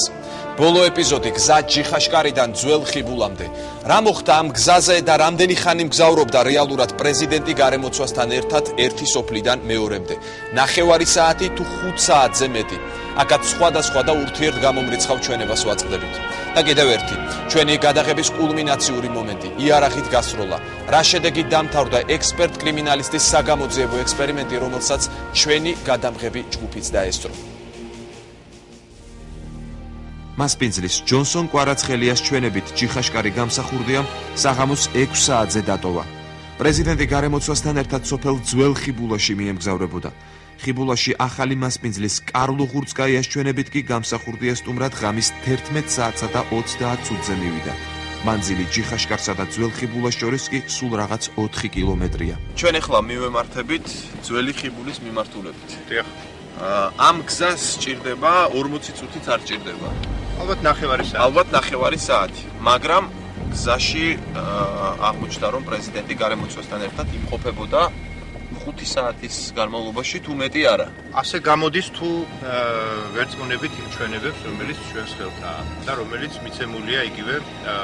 ბოლო ეპიზოდი გზა ჯიხაშკარიდან ძველ ხიბულამდე. რა მოხდა ამ გზაზე და რამდენი ხანი მგზავრობდა რეალურად პრეზიდენტი გარემოცვასთან ერთად ერთი სოფლიდან მეორემდე? 9 საათი თუ 5 საათზე მეტი. აქაც სხვადასხვა და ურთიერთგამომრიცხავ ჩვენებას ვაწყდებით. და კიდევ ერთი, ჩვენი გადაღების კულმინაციური მომენტი, იარაღით გასროლა. რა შედეგით დამთავრდა ექსპერტ-კრიმინალისტის საგამოძიებო ექსპერიმენტი, რომელსაც ჩვენი გადამღები ჯგუფიც დაესწრო. მასპინძლის ჯონსონ კვარაცხელიას ჩვენებით ჯიხაშკარი გამსახურდიამ საღამოს 6 საათზე დატოვა. პრეზიდენტი გარემოცვასთან ერთად სოფელ ძველ ხიბულაში მიემგზავრებოდა. ხიბულაში ახალი მასპინძლის კარლო ღურწკაიას ჩვენებით კი გამსახურდია სტუმრად ღამის 11 საათსა და 30 წუთზე მივიდა. მანძილი ჯიხაშკარსა და ძველ ხიბულას შორის კი სულ რაღაც 4 კილომეტრია. ჩვენ ახლა მივემართებით ძველი ხიბულის მიმართულებით. დიახ. ამ გზას სჭირდება 40 წუთიც არ სჭირდება. ალბათ 9 საათი. ალბათ 9 საათი. მაგრამ გზაში აღმოჩნდა რომ პრეზიდენტი გარემოცვასთან ერთად იმყოფებოდა 5 საათის განმავლობაში თუ მეტი არა. ასე გამოდის თუ ვერწმუნებით იმ ჩვენებებს, რომელიც ჩვენს ხელთაა და რომელიც მიცემულია იგივე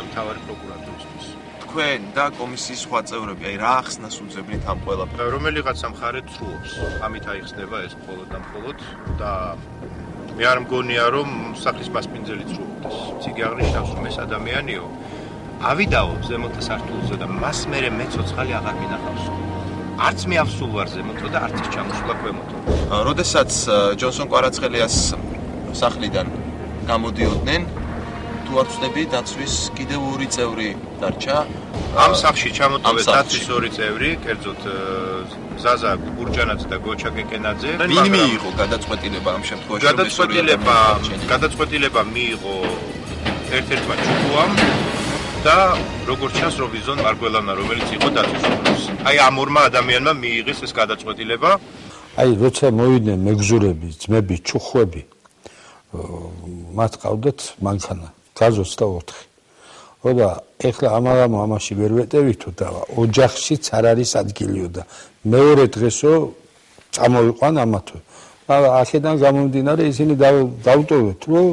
მთავარი პროკურატურისთვის. თქვენ და კომისიის სხვა წევრები, აი რა ახსნას უძებნით ამ ყველაფერს? რომელიღაც სამხარეთ ცრუობს. ამით აიხსნება ეს მხოლოდ და მხოლოდ და მე არ მგონია რომ სახლის მასპინძელი ცრუობდეს. ციგე აღნიშნავს რომ ეს ადამიანიო ავიდაო ზემოთა სართულზე და მას მერე მე ცოცხალი აღარ მინახავს. არც მე ავსულ ვარ ზემოთო და არც ის ჩამოსვლა ქვემოთო. როდესაც ჯონსონ კვარაცხელიას სახლიდან გამოდიოდნენ, თუ არ ვცდები, დაცვის კიდევ 2 წევრი დარჩა. ამ სახლში ჩამოტოვეს დაცვის 2 წევრი, კერძოდ ზაზა გურჯანაძე და გოჩა კეკენაძე. ვინ მიიღო გადაწყვეტილება ამ შემთხვევაში? გადაწყვეტილება მიიღო ერთ-ერთმა ჩუქუამ და როგორც ჩანს რობიზონ მარგველანა, რომელიც იყო დაცვის უფროსი. აი ამ ორმა ადამიანმა მიიღეს ეს გადაწყვეტილება. აი როცა მოვიდნენ მეგზურები, ძმები, ჩუხუები, მათ ყავდათ მანქანა, გაზ 24. ხო და ეხლა ამაში ვერ ვეტევითო და ოჯახშიც არ არის ადგილიო და მეორე დღესო წამოვიყვან ამათო. აქედან გამომდინარე ისინი დავტოვეთ, რომ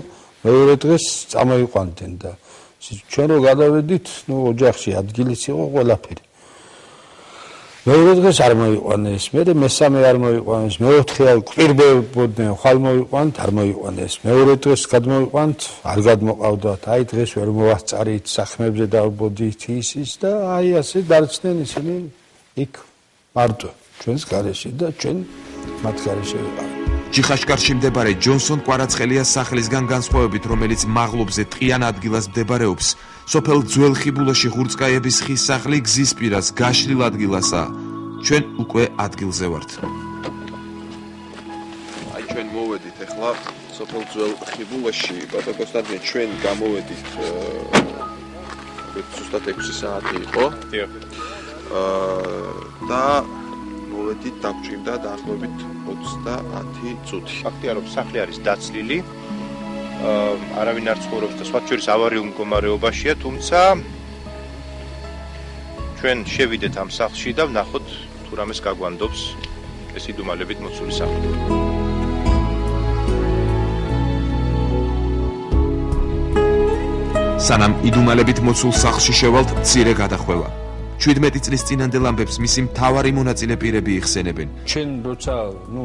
მეორე დღეს წამოვიყვანდნენ და ჩვენ რო გადავედით, ოჯახში ადგილიც იყო ყველაფერი. მეორე დღეს არ მოიყვანეს, მესამე არ მოიყვანეს, მეოთხე კვირბებოდნენ, ხვალ მოიყვანთ, არ მოიყვანეს. მეორე დღეს გადმოიყვანთ, არ გადმოყავდათ. აი დღეს ვერ მოვასწარით, საქმეებზე დავბოდით ის და აი ასე დარჩნენ ისინი იქ მარტო ჩვენს გარეშე და ჩვენ მათ გარეშე ვიყავით. ჯიხაშკარში მდებარე ჯონსონ კვარაცხელიას სახლისგან განსხვავებით, რომელიც მაღლობზე ტყიან ადგილას მდებარეობს, სოფელ ძველ ხიბულაში ღურწკაიების ხის სახლი გზის პირას გაშლილ ადგილასაა. ჩვენ უკვე ადგილზე ვართ. აი ჩვენ მოვედით ახლა სოფელ ძველ ხიბულაში, ბატონ კონსტანტინე, ჩვენ გამოვედით ზუსტად 6 საათი იყო. და მოვედით დაგჭირდა დაახლოებით 30 წუთი. ფაქტია, რომ სახლი არის დაცლილი. არავინ არ ცხოვრობს და სხვა შორის ავარიულ მდგომარეობაშია, თუმცა ჩვენ შევიდეთ ამ სახლში და ვნახოთ თუ რამეს გაგვანდობს ეს იდუმალებით მოცული სახლი. სანამ იდუმალებით მოცულ სახლში შევალთ, მცირე გადახვევა. 17 წლის წინანდელ ამბებს მისი მთავარი მონაწილე პირები იხსენებენ. ჩვენ როცა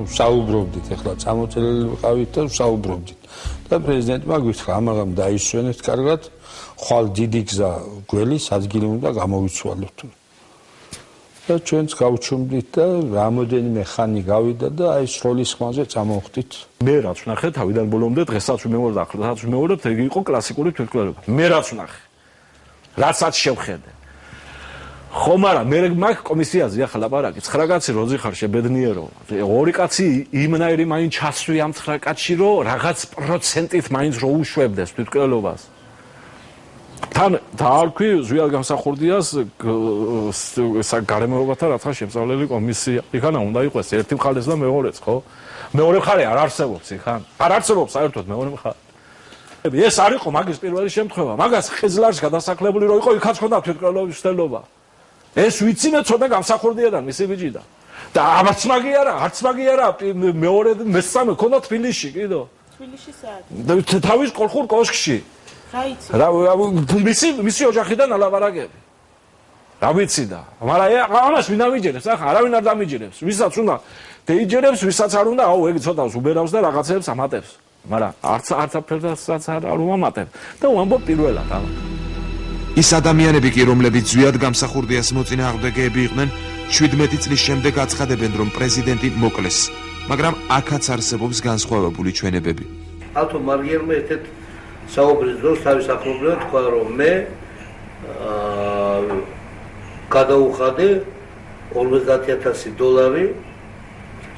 საუბრობდით, ახლა წამოწელილი ვიყავით და საუბრობდით. და პრეზიდენტმა გითხრა, ამაღამ დაისვენეთ კარგად, ხვალ დიდი გზა გველის ადგილი უნდა გამოვიცვალოთ. და ჩვენც გავჩუმდით და რამოდენიმე ხანი გავიდა და აი სროლის ხმაზე წამოვხდით. მე რაც ვნახე თავიდან ბოლომდე, დღესაც ვიმეორებ და ახლაც ვიმეორებ, იგი იყო კლასიკური თვითმკვლელობა. მე რაც ვნახე, რასაც შევხედე. ხო, მაგრამ მე მაგ კომისიაზე ახლა ლაპარაკი 9 კაცი როძი ხარ შებედნიერო. 2 კაცი იმნაირი მაინც ჩასვი ამ 9 კაცში, რომ რაღაც პროცენტით მაინც რო უშვებდეს თვითმკვლელობას. თან დაარქვი ზვიად გამსახურდიას გარემოებათა რათა შემსწავლელი კომისია. იქანა უნდა იყოს ერთი მხარეს და მეორეც, ხო? მეორე მხარე არ არსებობს იქან. არ არსებობს საერთოდ მეორე მხარე. ეს არ იყო მაგის პირველი შემთხვევა. მაგას ხიზლარში გადასახლებული რო იყო, იქაც ხონდა თვითმკვლელობის ცდელობა. ეს ვიცინე ცოტა გამსახურდიიდან მისი ბიჭიდან. და არც მაგი არა, მეორე მესამე ქონდა თბილისში, კიდო. თბილისში საათი. თავის კოლხურ კოშკში. რა იცი? მისი ოჯახიდან ალაპარაკები. რა ვიცი და, მაგრამ ამას ვინ ამიჯერებს? ახლა არავინ არ დამიჯერებს. ვისაც უნდა დაიჯერებს, ვისაც არ უნდა, აუ ეგ ცოტას უბერავს და რაღაცებს ამატებს. მაგრამ არც აფერდასაც არ უმამატებ. და ვამბობ პირველად, ამა. ის ადამიანები კი, რომლებიც ზვიად გამსახურდიას მოწინააღმდეგეები იყვნენ, 17 წლის შემდეგ აცხადებენ, რომ პრეზიდენტი მოკლეს, მაგრამ აქაც არსებობს განსხვავებული ჩვენებები. ავთო მარგერმა ერთ საუბრის დროს თავის ახლობლად თქვა, რომ მე გადაუხადე $50,000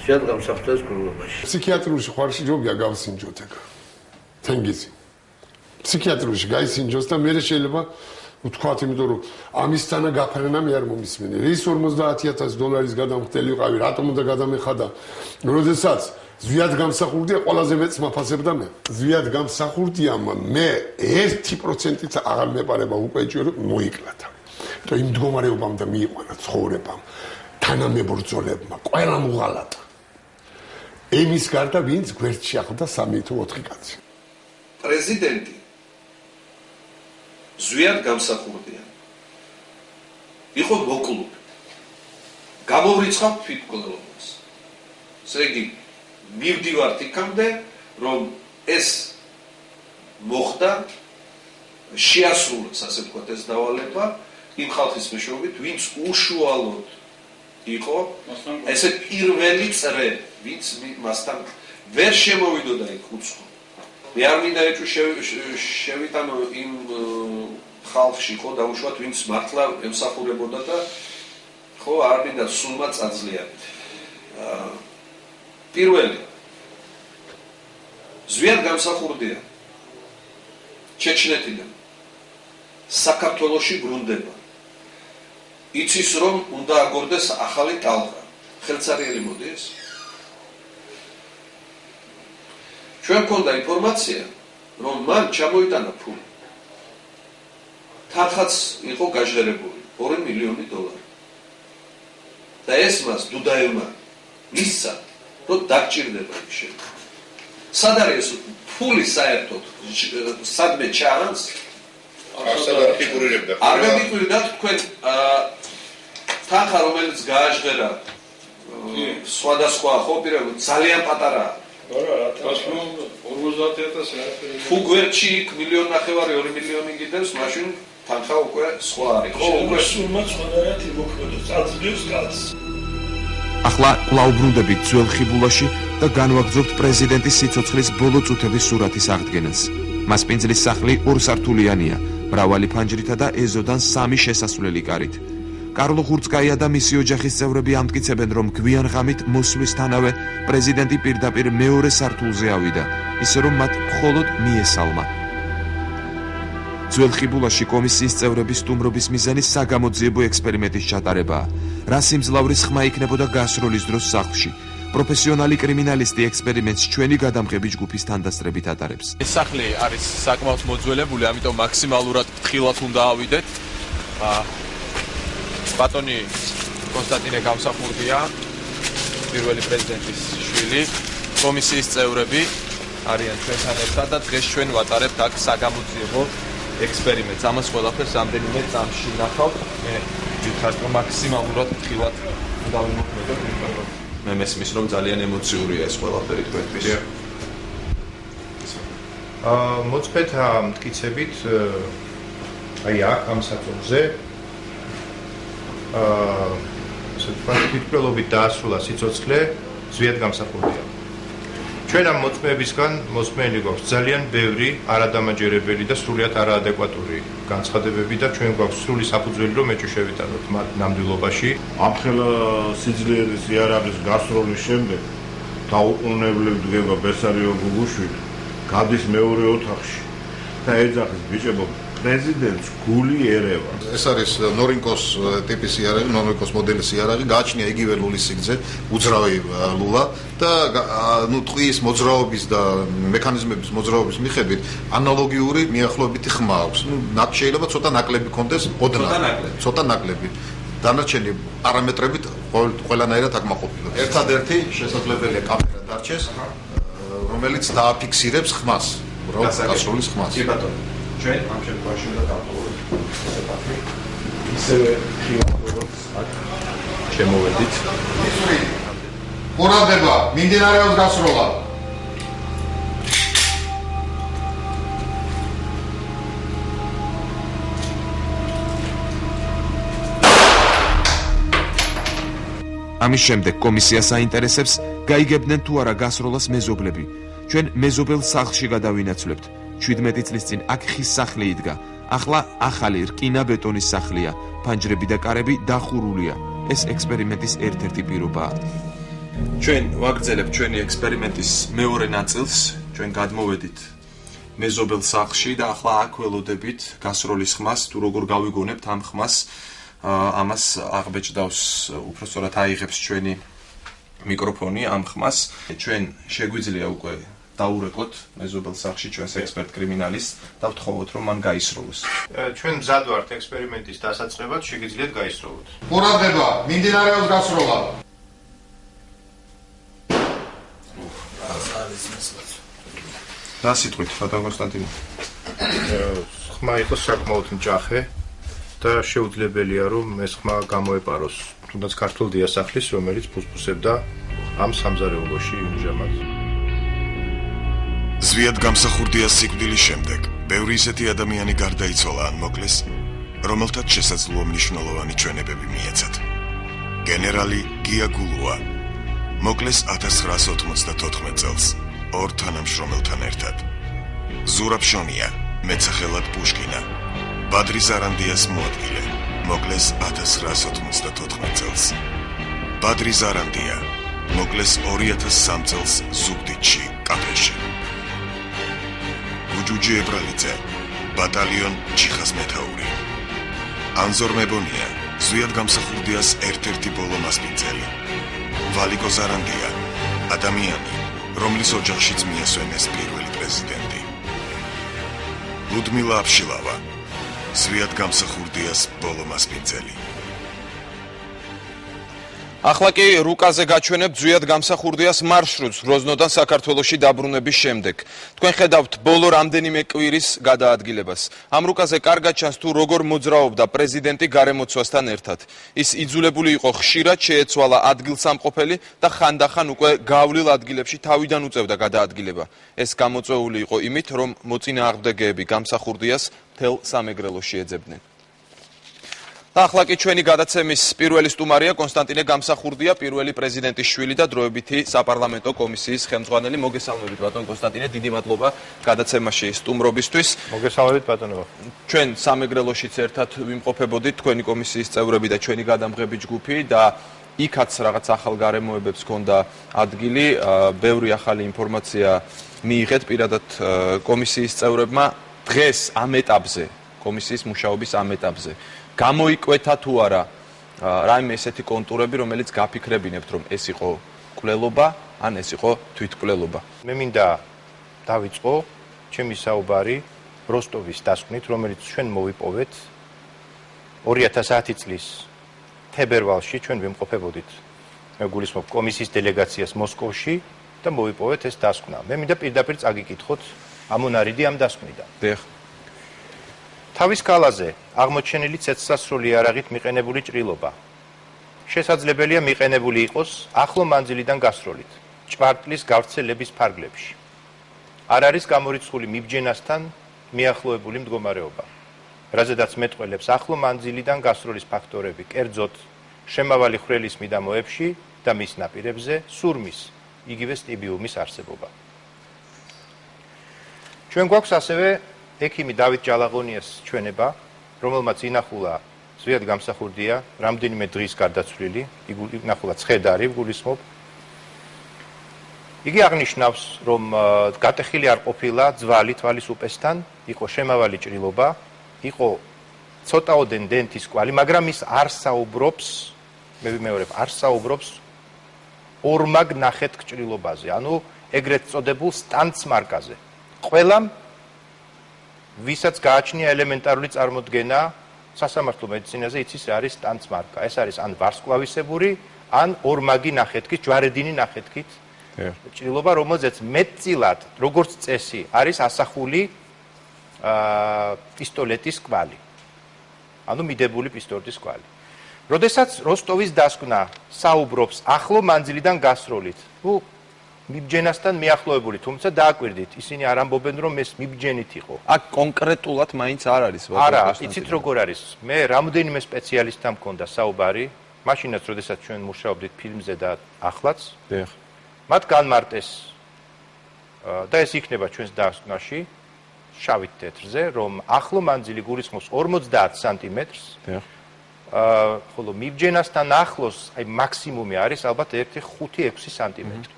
ზვიად გამსახურდიას გრუპაში. ფსიქიატრიაში ხარში ჯობია გავსინჯოთ ეგ. თენგიზი. ფსიქიატრიაში გაისინჯოს და მე შეიძლება ვთქვათ, იმიტომ რომ ამისთანა გაფრენა მე არ მომისმენი. რის $50,000 გადამხდელი ვიყავი, რატომ უნდა გადამეხადა? როდესაც ზვიად გამსახურდია ყველაზე მეც მაფასებდა მე. ზვიად გამსახურდიამ მე 1%-ით აღარ მეპარება უკვე მოიკლათა. და იმ მდგომარეობამ და მიიყვანა ცხოვრებამ, თანამებრძოლებმა, ყველა მოღალატა. ემის გარდა ვინც გვერდში ახლდა 3 თუ 4 კაცი. პრეზიდენტი ზვიად გამსახურდია. იყო მოკლული. გამოვრიცხავ თვითმკვლელობას. ესე იგი, მივდივართ იქამდე, რომ ეს მოხდა შეასრულეს, ასე ვთქვათ, ეს დავალება იმ ხალხის მეშვეობით, ვინც უშუალოდ იყო ესე პირველი წრე, ვინც მასთან ვერ შემოვიდოდა იქ უცხო. მე არ მინდა ეჭვი შევიტანო იმ ხალხში, ხო, დაუშვათ, ვინც მართლა ემსახურებოდა და ხო, არ მინდა სულმა წაძლიერეთ. პირველი ზვიად გამსახურდია ჩეჩნეთიდან საქართველოში ბრუნდება. იცის, რომ უნდა აგორდეს ახალი ტალღა. ხელსარიელი მოდის. ჩვენ გვქონდა ინფორმაცია, რომ მან ჩამოიტანა ფული. თანხაც იყო გაჟღერებული 2 მილიონი დოლარი. და ეს მას დუდაევმა მისცა, რომ დაგჭირდება ის შემდეგ. სად არის ფული საერთოდ სადმე ჩარანს? არ ფიგურირებდა. არ მეკითხებდა თქვენ თანხა რომელიც გააჟღერა სხვადასხვა ხო პირობ ძალიან პატარაა. არა, რა თქმა უნდა 50000 არის. თუ გვერდში 1.5 მილიონი 2 მილიონი გიდევს, მაშინ თანხა უკვე სხვა არის. ხო, უკვე სულმა სხვადასხვა მოქმედებს, წაძლევს კაცს. ახლა კვლავ ბრუნდებით ძველ ხიბულაში და განვაგრძობთ პრეზიდენტის სიცოცხლის ბოლო წუთების სურათის აღდგენას. მასპინძლის სახლი 2 სართულიანია, მრავალი ფანჯრითა და ეზოდან 3 შესასვლელი კარით. კარლო ხურცკაია და მისი ოჯახის წევრები ამტკიცებენ, რომ გვიან ღამით მოსვლისთანავე პრეზიდენტი პირდაპირ მეორე სართულზე ავიდა, ისე რომ მათ მხოლოდ მიესალმა. ძველ ხიბულაში კომისიის წევრების სტუმრობის მიზანი საგამოძიებო ექსპერიმენტის ჩატარებაა. რა სიმძლავრის ხმა იქნებოდა გასროლის დროს სახლში. პროფესიონალი კრიმინალისტი ექსპერიმენტს ჩვენი გადამღები ჯგუფის თანდასწრებით ატარებს. ეს სახლი არის საკმაოდ მოძველებული, ამიტომ მაქსიმალურად ფრთხილად უნდა ავიდეთ. ბატონი კონსტანტინე გამსახურდია, პირველი პრეზიდენტის შვილი, კომისიის წევრები არიან ჩვენთან ერთად და დღეს ჩვენ ვატარებთ აქ საგამოძიებო ექსპერიმენტს. ამას ყველაფერს რამდენიმე წამში ნახავთ. მე ვთქვათ, რომ მაქსიმალურად ფრთხილად უნდა ვიმოქმედოთ, იმიტომ რომ მე მესმის რომ ძალიან ემოციურია ეს ყველაფერი თქვენთვის. მოწმეთ მტკიცებით აი აქ ამ საწოლზე თვითმკვლელობით დაასრულა სიცოცხლე ზვიად გამსახურდია. ჩვენ ამ მოწმეებისგან მოსმენილი გვაქვს ძალიან ბევრი არადამაჯერებელი და სრულიად არაადეკვატური განცხადებები და ჩვენ გვაქვს სრული საფუძველი რომ ეჭვი შევიტანოთ მათ ნამდვილობაში. ამხელა სიძლიერის იარაღის გასროლის შემდეგ დაუყოვნებლივ დგება ბესარიო გუგუშვილი, გადის მეორე ოთახში და ეძახის ბიჭებო პრეზიდენტს გული ერევა. ეს არის ნორინკოს ტიპის იარაღი, ნორინკოს მოდელის იარაღი, გააჩნია იგივე ლულის სიგრძე, უძრავი ლულა და ტყვის მოძრაობის და მექანიზმების მოძრაობის მიხედვით ანალოგიური მიახლოებითი ხმა აქვს. შეიძლება ცოტა ნაკლები კონდეს, ცოტა ნაკლები. დანარჩენი პარამეტრებით ყველანაირად აკმაყოფილებს. ერთადერთი შესაძლებელია კამერა დარჩეს, რომელიც დააფიქსირებს ხმას, გასროლის ხმას. კი ბატონო. ჩვენ ამ შემთხვევაში უნდა დავყოლოთ ესეთი ისევე ხილად როგორც აქ შემოვედით. ყურადღება, მიმდინარეობს გასროლა. ამის შემდეგ კომისიას აინტერესებს, გაიგებდნენ თუ არა გასროლას მეზობლები. ჩვენ მეზობელ სახლში გადავინაცვლებთ. 17 წლის წინ აქ ხის სახლი იდგა. ახლა ახალი რკინა-ბეტონის სახლია. ფანჯრები და კარები დახურულია. ეს ექსპერიმენტის ერთ-ერთი პირობაა. ჩვენ ვაგრძელებთ ჩვენი ექსპერიმენტის მეორე ნაწილს. ჩვენ გადმოვედით მეზობელ სახლში და ახლა აქ ველოდებით გასროლის ხმას, თუ როგორ გავიგონებთ ამ ხმას. ამას აღბეჭდავს უпростоრად აიღებს ჩვენი მიკროფონი ამ ხმას. ჩვენ შეგვიძლია უკვე დაურეკოთ მეზობელ სახლში ჩვენს ექსპერტ კრიმინალისტს და ვთხოვოთ რომ მან გაისროლოს. ჩვენ მზად ვართ ექსპერიმენტის დასაწყებად, შეგიძლიათ გაისროლოთ. ყურადღება, მიმდინარეობს გასროლა. რა სიტყვით, ბატონ კონსტანტინე? ხმა იყო საკმაოდ მჭახე და შეუძლებელია რომ ეს ხმა გამოეპაროს თუნდაც ქართულ დიასახლის, რომელიც ფუსფუსებდა ამ სამზარეულოში ამჟამად. ზვიად გამსახურდიას სიკვდილის შემდეგ ბევრი ისეთი ადამიანი გარდაიცვალა ან მოკლეს, რომელთაც შესაძლოა მნიშვნელოვანი ჩვენებები მიეცათ. გენერალი გია გულუა მოკლეს 1994 წელს ორ თანამშრომელთან ერთად. ზურაბ შონია მეცახელად პუშკინა ბადრი ზარანდიას მოადგილე მოკლეს 1994 წელს. ბადრი ზარანდია მოკლეს 2003 წელს ზუგდიდში, კაფეში. გუჯუჯი ებრალიძე ბატალიონ ჩიხას მეთაური. ანზორ მებონია ზვიად გამსახურდიას ერთ-ერთი ბოლო მასპინძელი. ვალიკო ზარანდია ადამიანი, რომლის ოჯახშიც მიასვენეს პირველი პრეზიდენტი. ლუდმილა აფშილავა ზვიად გამსახურდიას ბოლო მასპინძელი. ახლა კი რუკაზე გაჩვენებთ ზვიად გამსახურდიას მარშრუტს გროზნოდან საქართველოში დაბრუნების შემდეგ. თქვენ ხედავთ ბოლო რამდენიმე კვირის გადაადგილებას. ამ რუკაზე კარგად ჩანს თუ როგორ მოძრაობდა პრეზიდენტი გარემოცვასთან ერთად. ის იძულებული იყო ხშირად შეეცვალა ადგილსამყოფელი და ხანდახან უკვე გავლილ ადგილებში თავიდან უწევდა გადაადგილება. ეს გამოწვეული იყო იმით, რომ მოწინააღმდეგეები გამსახურდიას მთელ სამეგრელოში ეძებდნენ. და ახლა კი ჩვენი გადაცემის პირველი სტუმარია კონსტანტინე გამსახურდია, პირველი პრეზიდენტის შვილი და დროებითი საპარლამენტო კომისიის ხელმძღვანელი. მოგესალმებით ბატონ კონსტანტინე, დიდი მადლობა გადაცემაში სტუმრობისთვის. მოგესალმებით ბატონო. ჩვენ სამეგრელოშიც ერთად ვიმყოფებოდით, თქვენი კომისიის წევრები და ჩვენი გადამღები ჯგუფი და იქაც რაღაც ახალ გარემოებებს ჰქონდა ადგილი, ბევრი ახალი ინფორმაცია მიიღეთ პირადად კომისიის წევრებმა დღეს ამ ეტაპზე, კომისიის მუშაობის ამ ეტაპზე. გამოიკვეთა თუ არა რაიმე ესეთი კონტურები, რომელიც გაფიქრებინებთ, რომ ეს იყო კვლელობა, ან ეს იყო თვითკვლელობა. მე მინდა დავიწყო ჩემი საუბარი როსტოვის დასკვნით, რომელიც ჩვენ მოვიპოვეთ 2010 წლის თებერვალში ჩვენ ვიმყოფებოდით. მე გულისხმობ კომისიის დელეგაციას მოსკოვში და მოვიპოვეთ ეს დასკვნა. მე მინდა პირდაპირ წაგიკითხოთ ამონარიდი ამ დასკვნიდან. დიახ. თავის კალაზე აღმოჩენილი ცეცხლსასროლი იარაღით მიყენებული ჭრილობა შესაძლებელია მიყენებული იყოს ახლო მანძილიდან გასროლით ჭვარტლის გავრცელების ფარგლებში. არ არის გამორიცხული მიბჯენასთან მიახლოებული მდგომარეობა, რაზედაც მეტყველებს ახლო მანძილიდან გასროლის ფაქტორები, კერძოდ შემავალი ხვრელის მიდამოებში და მის ნაპირებზე სურმის, იგივე სტიბიუმის არსებობა. ჩვენ გვაქვს ასევე ექიმი დავით ჯალაღონიას ჩვენება, რომელმაც ინახულა ზვიად გამსახურდია, რამდენიმე დღის გარდაცვლილი, ინახულა ცხედარი, გულისხმობ. იგი აღნიშნავს, რომ გატეხილი არ ყოფილა ძვალი თვალის უპესთან, იყო შემავალი ჭრილობა, იყო ცოტაოდენ დენთის კვალი, მაგრამ ის არ საუბრობს, მე ვიმეორებ, არ საუბრობს ორმაგ ნახეთ ჭრილობაზე, ანუ ეგრეთ წოდებულ სტანცმარკაზე. ყველამ ვისაც გააჩნია ელემენტარული წარმოდგენა სასამართლო მედიცინაზე, იცის რა არის სტანცმარკა. ეს არის ან ვარსკვლავისებური, ან ორმაგი ნახეთქით, ჯვარედინი ნახეთქით ჭრილობა, რომელზეც მეტწილად, როგორც წესი, არის ასახული პისტოლეტის კვალი. ანუ მიდებული პისტოლეტის კვალი. როდესაც როსტოვის დასკვნა საუბრობს ახლო მანძილიდან გასროლით, მიბჯენასთან მიახლოებული, თუმცა დააკვირდით, ისინი არ ამბობენ, რომ ეს მიბჯენით იყო. აქ კონკრეტულად მაინც არ არის. არა, იცით როგორ არის? მე რამდენიმე სპეციალისტთან მქონდა საუბარი, მაშინაც, როდესაც ჩვენ მუშაობდით ფილმზე და ახლაც. დიახ. მათ განმარტეს და ეს იქნება ჩვენს დასკვნაში, შავით თეთრზე, რომ ახლო მანძილი გულისხმობს 50 სანტიმეტრს. დიახ. ხოლო მიბჯენასთან ახლოს, აი მაქსიმუმი არის ალბათ 1.5-6 სანტიმეტრი.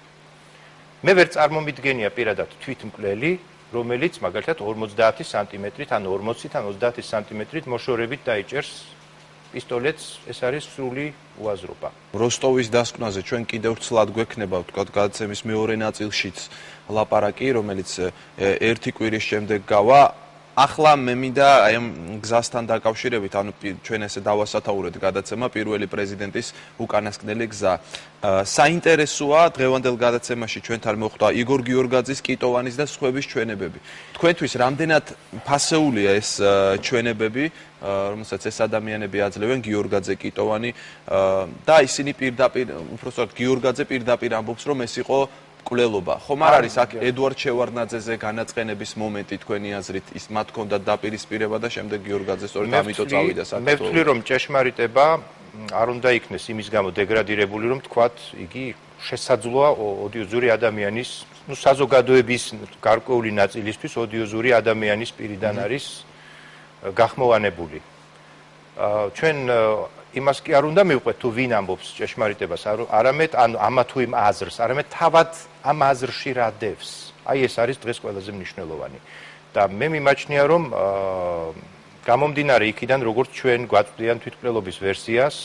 მე ვერ წარმომიდგენია პირადად თვითმკვლელი, რომელიც მაგალითად 50 სანტიმეტრით, ან 40-ით, ან 30 სანტიმეტრით მოშორებით დაიჭერს პისტოლეტს, ეს არის სრული უაზრობა. როსტოვის დასკვნაზე ჩვენ კიდევ ცლად გვექნება, ვთქვათ, გადაცემის მეორე ნაწილშიც ლაპარაკი, რომელიც ერთი კვირის შემდეგ გავა. ახლა მე მინდა აი ამ გზასთან დაკავშირებით, ანუ ჩვენ ესე დავასათაურეთ გადაცემა პირველი პრეზიდენტის უკანასკნელი გზა. საინტერესოა დღევანდელ გადაცემაში ჩვენთან მოხვდა იგორ გიორგაძის, კიტოვანის და სხვების ჩვენებები. თქვენთვის რამდენად ფასეულია ეს ჩვენებები, რომელსაც ეს ადამიანები აძლევენ, გიორგაძე, კიტოვანი და ისინი პირდაპირ, უბრალოდ გიორგაძე პირდაპირ ამბობს, რომ ეს იყო კვლელობა. ხომ არ არის აქ ედუარდ შევარდნაძეზე განაწყენების მომენტი თქვენი აზრით, ის მათ ჰქონდა დაპირისპირება და შემდეგ გიორგაძე სწორედ ამიტომ წავიდა საქართველოში. მე ვთვლი, რომ ჭეშმარიტება არ უნდა იქნეს იმის გამო დეგრადირებული, რომ თქვათ, იგი შესაძლოა ოდიოზური ადამიანის, საზოგადოების გარკვეული ნაწილისთვის ოდიოზური ადამიანის პირიდან არის გახმოვანებული. ჩვენ იმას კი არ უნდა მივყვეთ თუ ვინ ამბობს ჭეშმარიტებას, არამედ ანუ ამა თუ იმ აზრს, არამედ თავად ამ აზრში რა დევს. აი ეს არის დღეს ყველაზე მნიშვნელოვანი. და მე მიმაჩნია, რომ გამომდინარე იქიდან, როგორც ჩვენ გვაწვდიან თვითკვლელობის ვერსიას,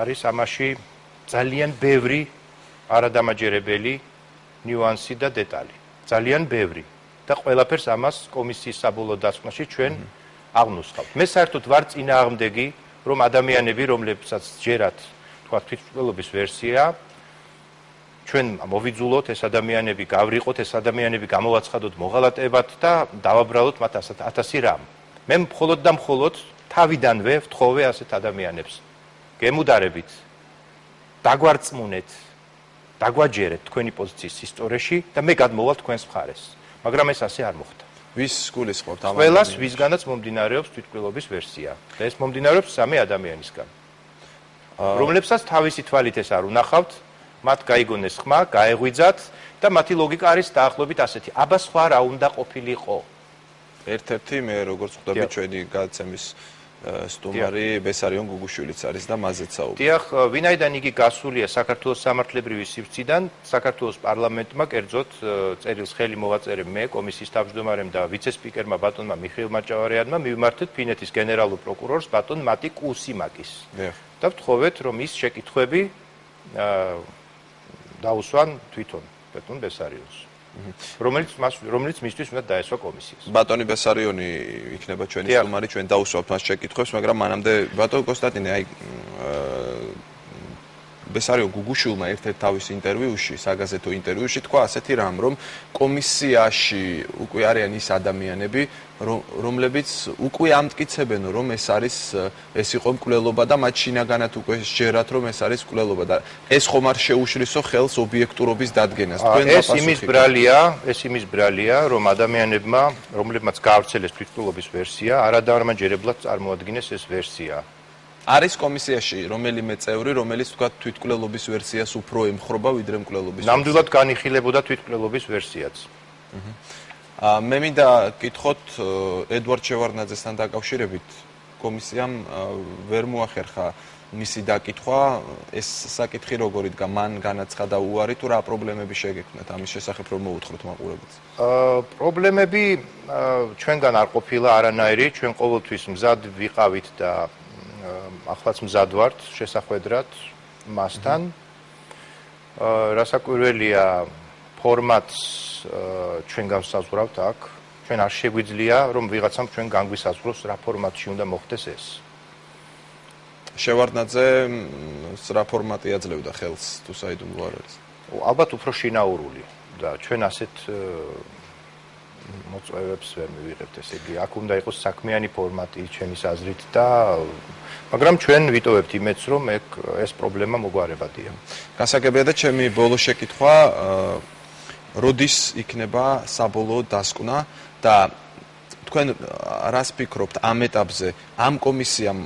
არის ამაში ძალიან ბევრი არადამაჯერებელი ნიუანსი და დეტალი. ძალიან ბევრი. და ყველაფერს ამას კომისიის საბოლოო დასკვნაში ჩვენ აღნუსხავთ. მე საერთოდ ვარ წინააღმდეგი, რომ ადამიანები, რომლებსაც ჯერათ თქვა თვითმკვლელობის ვერსია, ჩვენ მოვიძულოთ ეს ადამიანები, გავრიყოთ ეს ადამიანები, გამოვაცხადოთ მოღალატებად და დავაბრალოთ მათ 1000 რამ. მე მხოლოდ და მხოლოდ თავიდანვე ვთხოვე ასეთ ადამიანებს. გემუდარებით, დაგვარწმუნეთ, დაგვაჯერეთ თქვენი პოზიციის ისტორიაში და მე გადმოვალ თქვენს მხარეს. მაგრამ ეს ასე არ მოხდა. ვის გულისხმობთ ამ ყველას ვისგანაც მომდინარეობს თვითმკვლელობის ვერსია და ეს მომდინარეობს 3 ადამიანისგან. რომლებსაც თავისი თვალით ეს არ უნახავთ, მათ გაიგონეს ხმა, გაეღვიძათ და მათი ლოგიკა არის დაახლოებით ასეთი. აბა სხვა რა უნდა ყოფილიყო? ერთ-ერთი მე როგორც ხვდები ჩვენი გადაცემის სტუმარი ბესარიონ გუგუშვილიც არის და მაზეც საუბრობ. დიახ, ვინაიდან იგი გასულია საქართველოს სამართლებრივი სივრციდან, საქართველოს პარლამენტმა კერძოდ წერილს ხელი მოვაწერე მე, კომისიის თავმჯდომარემ და ვიცე-სპიკერმა ბატონმა მიხეილ მაჭავარიანმა მივმართეთ ფინეთის გენერალურ პროკურორს ბატონ მატი კუსიმაკის. და ვთხოვეთ, რომ ის შეკითხვები დაუსვან თვითონ ბატონ ბესარიონს. რომელიც მისთვის უნდა დაესვა კომისიას. ბატონი ბესარიონი იქნება ჩვენი სტუმარი, ჩვენ დაუსვავთ მას შეკითხვებს, მაგრამ მანამდე ბატონ კონსტანტინე, აი ბესარიონ გუგუშვილმა ერთ-ერთ თავის ინტერვიუში, საგაზეთო ინტერვიუში თქვა ასეთი რამ, რომ კომისიაში უკვე არიან ის ადამიანები, რომლებიც უკვე ამტკიცებენ, რომ ეს იყო მკვლელობა და მათ შინაგანად უკვე შეერათ, რომ ეს არის მკვლელობა და ეს ხომ არ შეუშლისო ხელს ობიექტურობის დადგენას. ეს იმის ბრალია, რომ ადამიანებმა, რომლებმაც გაავრცელეს თვითმკვლელობის ვერსია, არადარმაჯერებლად წარმოადგინეს ეს ვერსია. არის კომისიაში რომელიმე წევრი, რომელიც თქვა თვითმკვლელობის ვერსიას უფრო ემხრობა ვიდრე მკვლელობის. ნამდვილად განიხილებოდა თვითმკვლელობის ვერსიაც. მე მინდა გითხოთ ედვარდ შევარდნაძესთან დაკავშირებით კომისიამ ვერ მოახერხა მისი დაკითხვა, ეს საკითხი როგორ იდგა, მან განაცხადა უარი თუ რა პრობლემები შეგექმნათ ამის შესახებ რომ მოუთხროთ მაყურებელს. პრობლემები ჩვენგან არ ყოფილა არანაირი, ჩვენ ყოველთვის მზად ვიყავით და ახლაც მზად ვართ შესახვედრად მასთან. რასაკვირველია ფორმატს ჩვენ გავსაზღვრავთ აქ. ჩვენ არ შეგვიძლია რომ ვიღაცამ ჩვენ განგვისაზღვროს რა ფორმატში უნდა მოხდეს ეს. შევარდნაძე რა ფორმატი აძლევდა ხელს თუ საიდუმლო არ არის? ალბათ უფრო შინაურული და ჩვენ ასეთ მოწვევებს ვერ მივიღებთ, ესე იგი, აქ უნდა იყოს საქმიანი ფორმატი ჩემის აზრით და მაგრამ ჩვენ ვიტოვებთ იმედს, რომ ეს პრობლემა მოგვარებადია. გასაგებია და ჩემი ბოლო შეკითხვა, როდის იქნება საბოლოო დასკვნა და თქვენ რას ფიქრობთ ამ ეტაპზე, ამ კომისიამ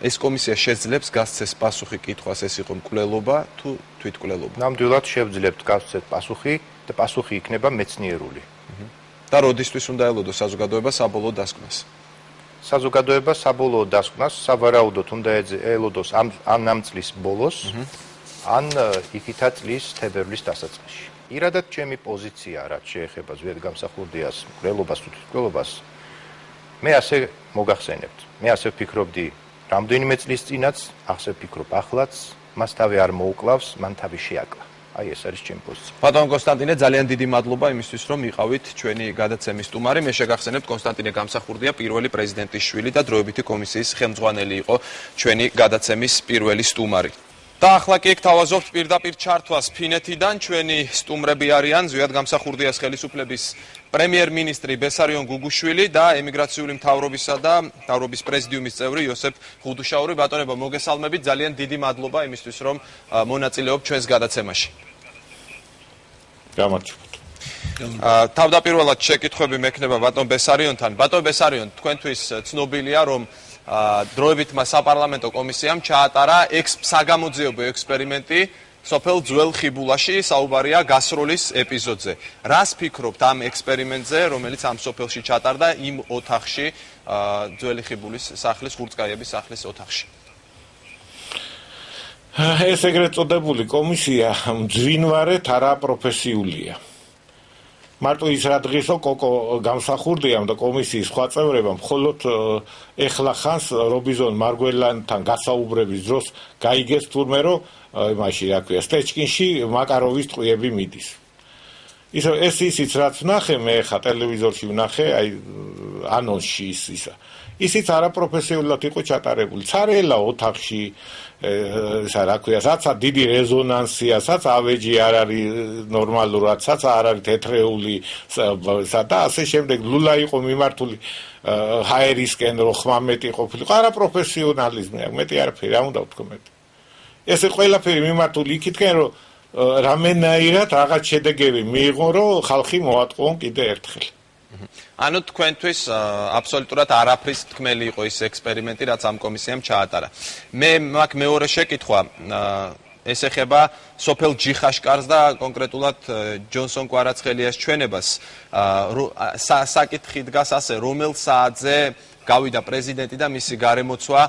ეს კომისია შეძლებს გასცეს პასუხი კითხვას, ეს იყო მკვლელობა თუ თვითმკვლელობა? ნამდვილად შევძლებთ გასცეთ პასუხი და პასუხი იქნება მეცნიერული. და როდისთვის უნდა ელოდოს საზოგადოება საბოლოო დასკვნას? საზოგადოება საბოლოო დასკვნას სავარაუდოდ უნდა ელოდოს ამ წლის ბოლოს, ან იქითა წლის თებერვლის დასაწყისში. ირადად ჩემი პოზიცია, რაც შეეხება ზვიადგამსახურდიას მკვლელობას თუ თვითმკვლელობას, მე ასე მოგახსენებთ. მე ასე ვფიქრობდი რამდენიმე წლის წინაც, ასე ვფიქრობ ახლაც, მას თავი არ მოუკლავს, მან თავი შეაკლა. აი ეს არის ჩემი პოზიცია. ბატონ კონსტანტინე, ძალიან დიდი მადლობა იმისთვის, რომ იყავით ჩვენი გადაცემის სტუმარი. მე შეგახსენებთ, კონსტანტინე გამსახურდია პირველი პრეზიდენტის შვილი და დროებითი კომისიის ხელმძღვანელი იყო ჩვენი გადაცემის პირველი სტუმარი. და ახლა კი გთავაზობთ პირდაპირ ჩართვას ფინეთიდან. ჩვენი სტუმრები არიან ზვიადგამსახურდიას ხელისუფლების პრემიერ-მინისტრი ბესარიონ გუგუშვილი და ემიგრაციული მთავრობისა და მთავრობის პრეზიდიუმის წევრი იოსებ ხუდუშაური. ბატონებო, მოგესალმებით, ძალიან დიდი მადლობა იმისთვის, რომ მონაწილეობთ ჩვენს გადაცემაში. გამარჯობთ. თავდაპირველად შეკითხვები მექნება ბატონ ბესარიონთან. ბატონ ბესარიონ, თქვენთვის ცნობილია, რომ დროებითმა საპარლამენტო კომისიამ ჩაატარა საგამოძიებო ექსპერიმენტი სოფელ ძველ ხიბულაში, საუბარია გასროლის ეპიზოდზე. რას ფიქრობთ ამ ექსპერიმენტზე, რომელიც ამ სოფელში ჩატარდა იმ ოთახში, ძველი ხიბულის სახლის, ხურწყაიების სახლის ოთახში? ეს ეგრეთ წოდებული კომისია მძვინვარეთ არაპროფესიულია. მარტო ის რა დღისო კოკო გამსახურდიამ და კომისიის სხვა წევრებმა მხოლოდ ეხლა ხანს რობიზონ მარგველანთან გასაუბრების დროს გაიგეს თურმე რომ იმაში რა ქვია სტეჩკინში მაკაროვის ტყვიები მიდის. ეს ისიც რაც ვნახე მე ხა ტელევიზორში ვნახე აი ანონსში ისა ისიც არაპროფესიულად იყო ჩატარებული ცარელა ოთახში ისა რა ქვია რაცა დიდი რეზონანსია საც ავეჯი არ არის ნორმალურად საც არ არის თეთრეული და ასე შემდეგ ლულა იყო მიმართული ჰაერისკენ რო ხმამეტი ყოფილიყო არაპროფესიონალიზმი აქვს მეტი არაფერი რა უნდა ვთქვა მეტი ესე ყველაფერი მიმართული იქითკენ რომ რამენაირად რაღაც შედეგები მიიღო რომ ხალხი მოატყუონ კიდე ერთხელ ანუ თქვენთვის აბსოლუტურად არაფრის თქმელი იყო ის ექსპერიმენტი რაც ამ კომისიამ ჩაატარა მე მაგ მეორე შეკითხვა ეს ეხება სოფელ ჯიხაშკარს და კონკრეტულად ჯონსონ კვარაცხელიას ჩვენებას საკითხი დგას ასე რომელ საათზე გავიდა პრეზიდენტი და მისი გარემოცვა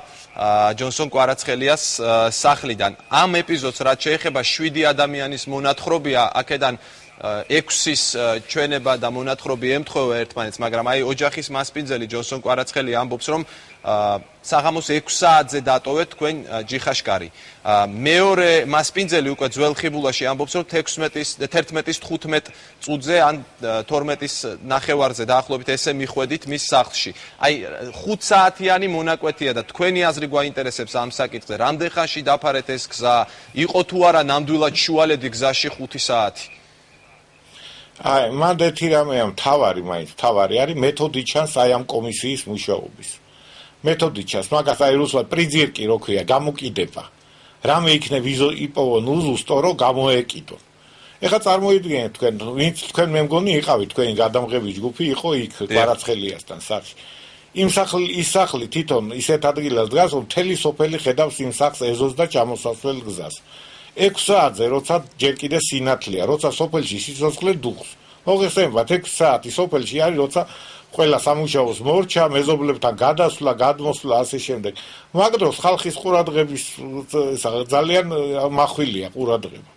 ჯონსონ კვარაცხელიას სახლიდან ამ ეპიზოდს რაც შეეხება 7 ადამიანის მონათხრობია აქედან 6-ის ჩვენება და მონათხრობი ემთხვევა ერთმანეთს, მაგრამ აი ოჯახის მასპინძელი ჯონსონ კვარაცხელი ამბობს, რომ საღამოს 6 საათზე დატოვეთ თქვენ ჯიხაშკარი. მეორე მასპინძელი უკვე ძველ ხიბულაში ამბობს, რომ 11-ის 15 წუთზე ან 12-ის ნახევარზე დაახლოებით ესე მიხვედით მის სახლში. აი 5 საათიანი მონაკვეთია და თქვენი აზრი გვაინტერესებს ამ საკითხზე. რამდენ ხანში დაფარეთ ეს გზა? იყო თუ არა ნამდვილად შუალედი გზაში 5 საათი? აი, მანდ ერთი რამეა მთავარი არის მეთოდი ჩანს აი ამ კომისიის მუშაობის. მეთოდი ჩანს, მაგას აი რუსულად პრიზირკი რო ქვია, გამოკიდება. რამე იქნებ იპოვონ უზუსტო რომ გამოეკიდონ. ეხლა წარმოიდგინეთ თქვენ, ვინც თქვენ მე მგონი იყავით თქვენი გადამღები ჯგუფი იყო იქ კვარაცხელიასთან სახლში. ის სახლი თვითონ ისეთ ადგილას დგას, რომ მთელი სოფელი ხედავს იმ სახლს ეზოს და ჩამოსასვლელ გზას. 6 საათზე, როცა ჯერ კიდე სინათლეა, როცა სოფელში სიცოცხლე დუხს. მოგეხსენებათ 6 საათი სოფელში არის, როცა ყველა სამუშაოს მორჩა, მეზობლებთან გადასვლა, გადმოსვლა, ასე შემდეგ. მაგ დროს ხალხის ყურადღების ძალიან მახვილია ყურადღება.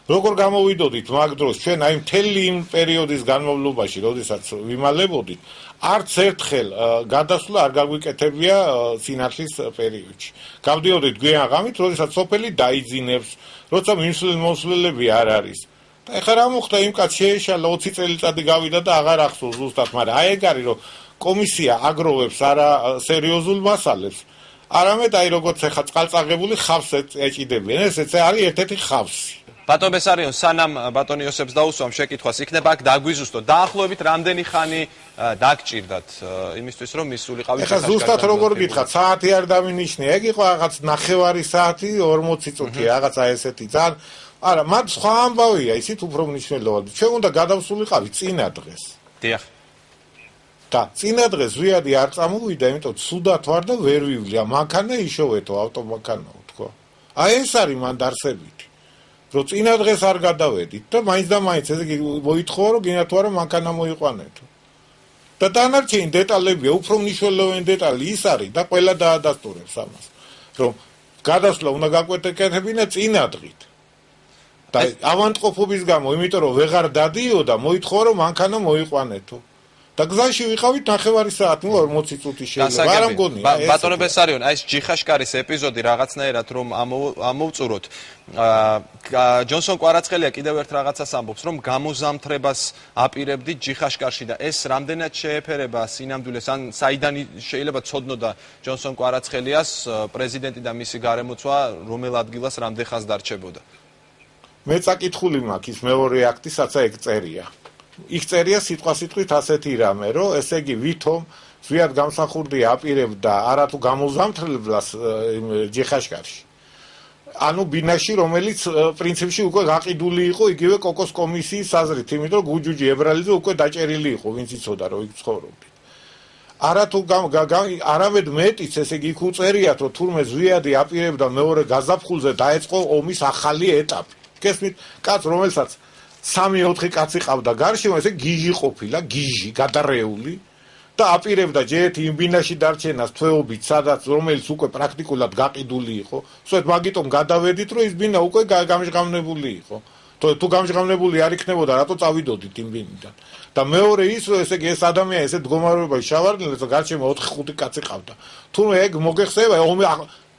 როგორ გამოვიდოდით მაგ დროს ჩვენ აი მთელი იმ პერიოდის განმავლობაში, როდესაც ვიმალებოდით, არც ერთხელ გადასვლა არ გაგვიკეთებია სინათლის პერიოდში. გავდიოდით გვიან ღამით, როდესაც სოფელი დაიძინებს, როცა მიმსვლელები არ არის. და ეხლა რა მოხდა იმ კაც შეეშალა 20 წელიწადი გავიდა და აღარ ახსოვს ზუსტად, მაგრამ აი ეგ არის რომ კომისია აგროვებს არა სერიოზულ მასალებს. არამედ აი როგორც ეხლა წყალწაღებული ხავს ეჭიდებიან, ესეც არის ერთ-ერთი ხავსი. ბატონ ბესარიონ, სანამ ბატონ იოსებს დაუსვამ შეკითხვას, იქნება აქ დაგვიზუსტო. დაახლოებით რამდენი ხანი დაგჭირდათ იმისთვის, რომ მისულიყავით ეხლა ზუსტად როგორ გითხრათ, საათი არ დავინიშნე, ეგ იყო რაღაც ნახევარი საათი, 40 წუთი, რაღაცა ესეთი ძალიან არა, მათ სხვა ამბავია, ისიც უფრო მნიშვნელოვანი. ჩვენ უნდა გადავსულიყავით წინა დღეს. დიახ. და წინა დღეს ზვიადი არ წამოვიდა, იმიტომ ცუდად ვარ და ვერ ვივლია. მანქანა იშოვეთო, ავტომანქანაო თქო. აი ეს არის მანდ არსებითი. რომ წინა დღეს არ გადავედით და მაინც და მაინც ესე იგი მოითხოვა რომ გინდა თუ არა მანქანა მოიყვანეთო. და დანარჩენი დეტალებია, უფრო მნიშვნელოვანი დეტალი ის არის და ყველა დაადასტურებს ამას. რომ გადასვლა უნდა გაკვეთებინა წინა დღით. და ავანტყოფობის გამო, იმიტომ რომ ვეღარ დადიოდა, მოითხოვა რომ მანქანა მოიყვანეთო. და გზაში ვიყავით ნახევარი საათი, 40 წუთი შეიძლება. არ მგონია. ბატონო ბესარიონ, აი ეს ჯიხაშკარის ეპიზოდი რაღაცნაირად რომ ამოვწუროთ. ჯონსონ კვარაცხელია კიდევ ერთ რაღაცას ამბობს, რომ გამოზამთრებას აპირებდით ჯიხაშკარში და ეს რამდენად შეეფერება სინამდვილეს, ან საიდან შეიძლება ცოდნოდა ჯონსონ კვარაცხელიას პრეზიდენტი და მისი გარემოცვა რომელ ადგილას რამდენ ხანს დარჩებოდა. მე წაკითხული მაქვს ის მეორე აქტისაც ეგ წერია. იქ წერია სიტყვასიტყვით ასეთი რამე, რომ ესე იგი ვითომ ზვიად გამსახურდია აპირებდა არათუ გამოზამთრებლას ჯიხაშკარში. ანუ ბინაში, რომელიც პრინციპში უკვე გაყიდული იყო იგივე კოკოს კომისიის აზრით, იმიტომ რომ გუჯუჯი ებრალიზე უკვე დაჭერილი იყო, ვინც იცოდა რომ იქ ცხოვრობდით. არათუ არავედ მეტიც ესე იგი იქ უწერიათ, რომ თურმე ზვიადი აპირებდა მეორე გაზაფხულზე დაეწყო ომის ახალი ეტაპი. გესმით, კაც რომელსაც 3-4 კაცი ყავდა გარშემო, ესე გიჟი ყოფილა, გიჟი, გადარეული და აპირებდა ჯერეთი იმ ბინაში დარჩენას თვეობით, სადაც რომელიც უკვე პრაქტიკულად გაყიდული იყო. სწორედ მაგიტომ გადავედით, რომ ის ბინა უკვე გამჟღავნებული იყო. თუ გამჟღავნებული არ იქნებოდა, რატო წავიდოდით იმ ბინიდან? და მეორე ის, რომ ესე იგი ეს ადამიანი ესე მდგომარეობაში შავარდნილებს და გარშემო 4-5 კაცი ყავდა. თუმცა ეგ მოგეხსენება,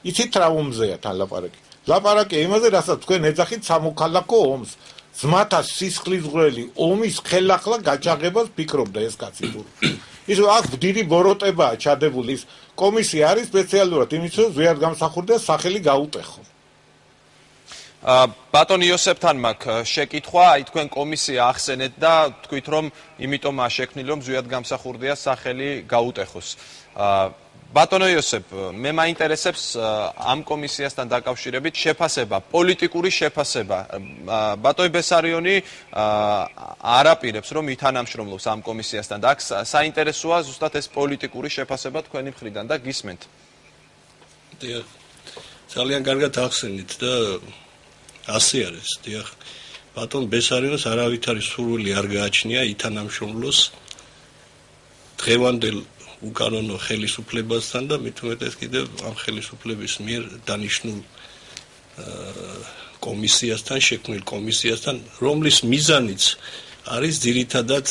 იცით რა ომზეა თან ლაპარაკი? ლაპარაკი იმაზე, რასაც თქვენ ეძახით სამოქალაქო ომს. ძმათა სისხლისღვრელი ომის ხელახლა გაჭაღებას ფიქრობდა ეს კაცი. ის აქ დიდი ბოროტებაა ჩადებული. ის კომისია არის სპეციალურად იმის რომ ზვიად გამსახურდია სახელი გაუტეხო. ბატონ იოსებთან მაქვს შეკითხვა, აი თქვენ კომისია ახსენეთ და თქვით რომ იმიტომაა შექმნილი რომ ზვიად გამსახურდია სახელი გაუტეხოს. ბატონო იოსებ, მე მაინტერესებს ამ კომისიასთან დაკავშირებით შეფასება, პოლიტიკური შეფასება. ბატონი ბესარიონი არაპირებს რომ ითანამშრომლობს ამ კომისიასთან და აქ საინტერესოა ზუსტად ეს პოლიტიკური შეფასება თქვენი მხრიდან და გისმენთ. ძალიან კარგად ახსენეთ და ასე არის, დიახ. ბატონ ბესარიონს არავითარი სურვილი არ გააჩნია ითანამშრომლოს დღევანდელ უკანონო ხელისუფლებასთან და მით უმეტეს კიდევ ამ ხელისუფლების მიერ დანიშნულ კომისიასთან, შექმნილ კომისიასთან, რომლის მიზანიც არის ძირითადად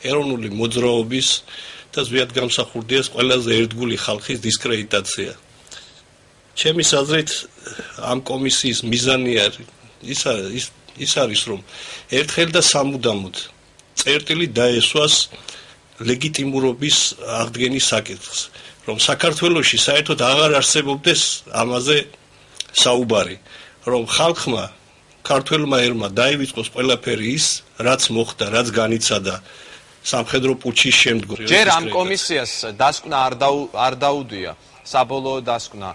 ეროვნული მოძრაობის და ზვიად გამსახურდიას ყველაზე ერთგული ხალხის დისკრედიტაცია. ჩემის აზრით ამ კომისიის მიზანი ის არის რომ ერთხელ და სამუდამოდ წერტილი დაესვას ლეგიტიმურობის აღდგენის საკითხს, რომ საქართველოში საერთოდ აღარ არსებობდეს ამაზე საუბარი, რომ ხალხმა, ქართველმა ერმა დაივიწყოს ყველაფერი ის, რაც მოხდა, რაც განიცადა სამხედრო პუჩის შემდგომ. ჯერ ამ კომისიას დასკვნა არ დაუდია, საბოლოო დასკვნა.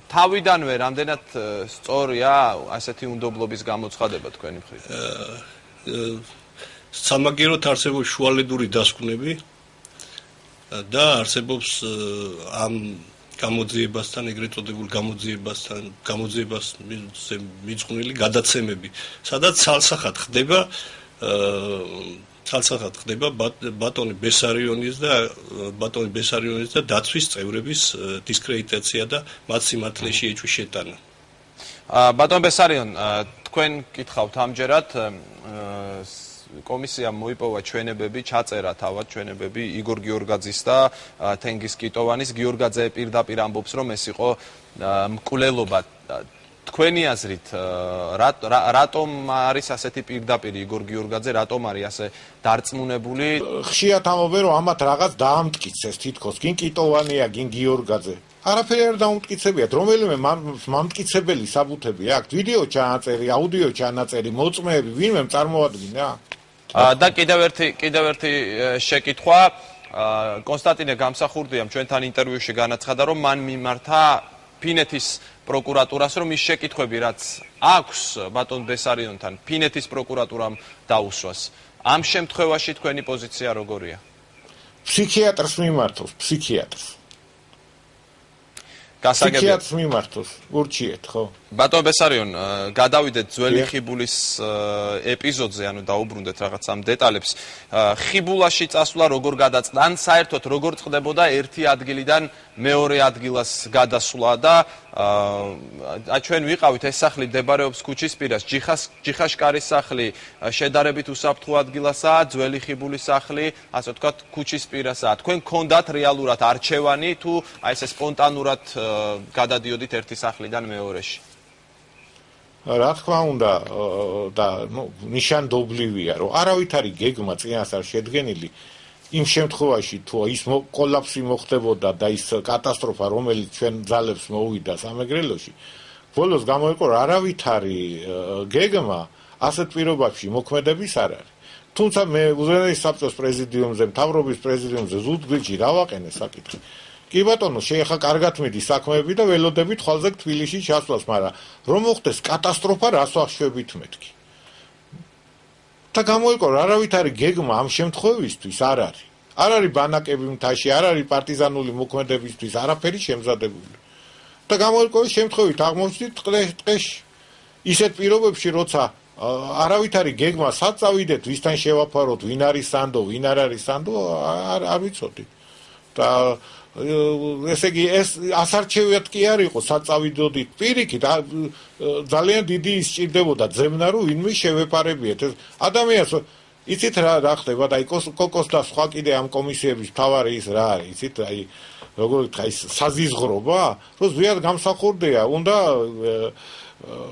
თავიდანვე რამდენად სწორია ასეთი უნდობლობის გამოცხადება თქვენი მხრიდან? სამაგიეროდ არსებობს შუალედური დასკვნები და არსებობს ამ გამოძიებასთან, ეგრეთ წოდებულ გამოძიებას მიძღვნილი გადაცემები, სადაც ცალსახად ხდება ბატონი ბესარიონის და დაცვის წევრების დისკრედიტაცია და მათ სიმართლეში ეჭვის შეტანა. ბატონ ბესარიონ, თქვენ გითხავთ ამჯერად კომისიამ მოიპოვა ჩვენებები, ჩაწერა თავად ჩვენებები იგორ გიორგაძის და თენგიზ კიტოვანის. გიორგაძე პირდაპირ ამბობს, რომ ეს იყო მკვლელობა. თქვენი აზრით, რატომ არის ასეთი პირდაპირ იგორ გიორგაძე, რატომ არის ასე დარწმუნებული? ხშირად ამბობენ, რომ ამათ რაღაც დაამტკიცეს თითქოს, გინ კიტოვანია, გინ გიორგაძე. არაფერი არ დაუმტკიცებიათ, რომელიმე მამტკიცებელი საბუთები აქვს, ვიდეო ჩანაწერი, აუდიო ჩანაწერი, მოწმეები, ვინმე წარმოადგინა? და კიდევ ერთი შეკითხვა, კონსტანტინე გამსახურდიამ ჩვენთან ინტერვიუში განაცხადა, რომ მან მიმართა ფინეთის პროკურატურას, რომ ის შეკითხვები, რაც აქვს ბატონ ბესარიონთან, ფინეთის პროკურატურამ დაუსვას. ამ შემთხვევაში თქვენი პოზიცია როგორია? ფსიქიატრს მიმართოს, ფსიქიატრს. გასაგებია. მიმართოს, ურჩიეთ, ხო? ბატონ ბესარიონ, გადავიდეთ ძველი ხიბულის ეპიზოდზე, ანუ დაუბრუნდეთ რაღაც ამ დეტალებს. ხიბულაში წასვლა როგორ გადაწყდა, ან საერთოდ როგორ წყდებოდა ერთი ადგილიდან მეორე ადგილას გადასვლა და ჩვენ ვიყავით ეს სახლი მდებარეობს ქუჩის პირას, ჯიხაშკარის სახლი შედარებით უსაფრთხო ადგილასაა, ძველი ხიბულის სახლი, ასე ვთქვათ, ქუჩის პირასაა. თქვენ გქონდათ რეალურად არჩევანი თუ აი ესე სპონტანურად გადადიოდით ერთი სახლიდან მეორეში? რა თქმა უნდა და ნიშანდობლივია, რომ არავითარი გეგმა წინასწარ შედგენილი იმ შემთხვევაში თუ ის კოლაფსი მოხდებოდა და ის კატასტროფა, რომელიც ჩვენ ძალებს მოუვიდა სამეგრელოში, ბოლოს გამოიყო არავითარი გეგმა ასეთ პირობებში მოქმედების არ არის. თუმცა მე უზენაეს საბჭოს პრეზიდიუმზე, მთავრობის პრეზიდიუმზე ზუგდიდში რა ვაყენე საკითხი. კი ბატონო, შეეხა კარგად მიდის საქმეები და ველოდებით ხვალზე თბილისში ჩასვლას, მაგრამ რომ მოხდეს კატასტროფა, რას ვახშვებით მეთქი. და გამოიყო არავითარი გეგმა ამ შემთხვევისთვის არ არის. არ არის ბანაკები მთაში, არ არის პარტიზანული მოქმედებისთვის არაფერი შემზადებული. და გამოიყო შემთხვევით აღმოჩნდით ტყეში. ისეთ პირობებში, როცა არავითარი გეგმა სად წავიდეთ, ვისთან შევაფაროთ, ვინ არის სანდო, ვინ არ არის სანდო, არ ვიცოდი. და ესე იგი ეს ასარჩევიათ კი არ იყო, სად წავიდოდით პირიქით, ძალიან დიდი ისჭირდებოდა ძებნა, რომ ვინმე შევეპარებიეთ. ადამიანს იცით რა ხდება და კოკოს და სხვა კიდე ამ კომისიების მთავარი ის რა არის, იცით, აი როგორ ვთქვა, ის საზიზღრობა, რომ ზვიად გამსახურდია, უნდა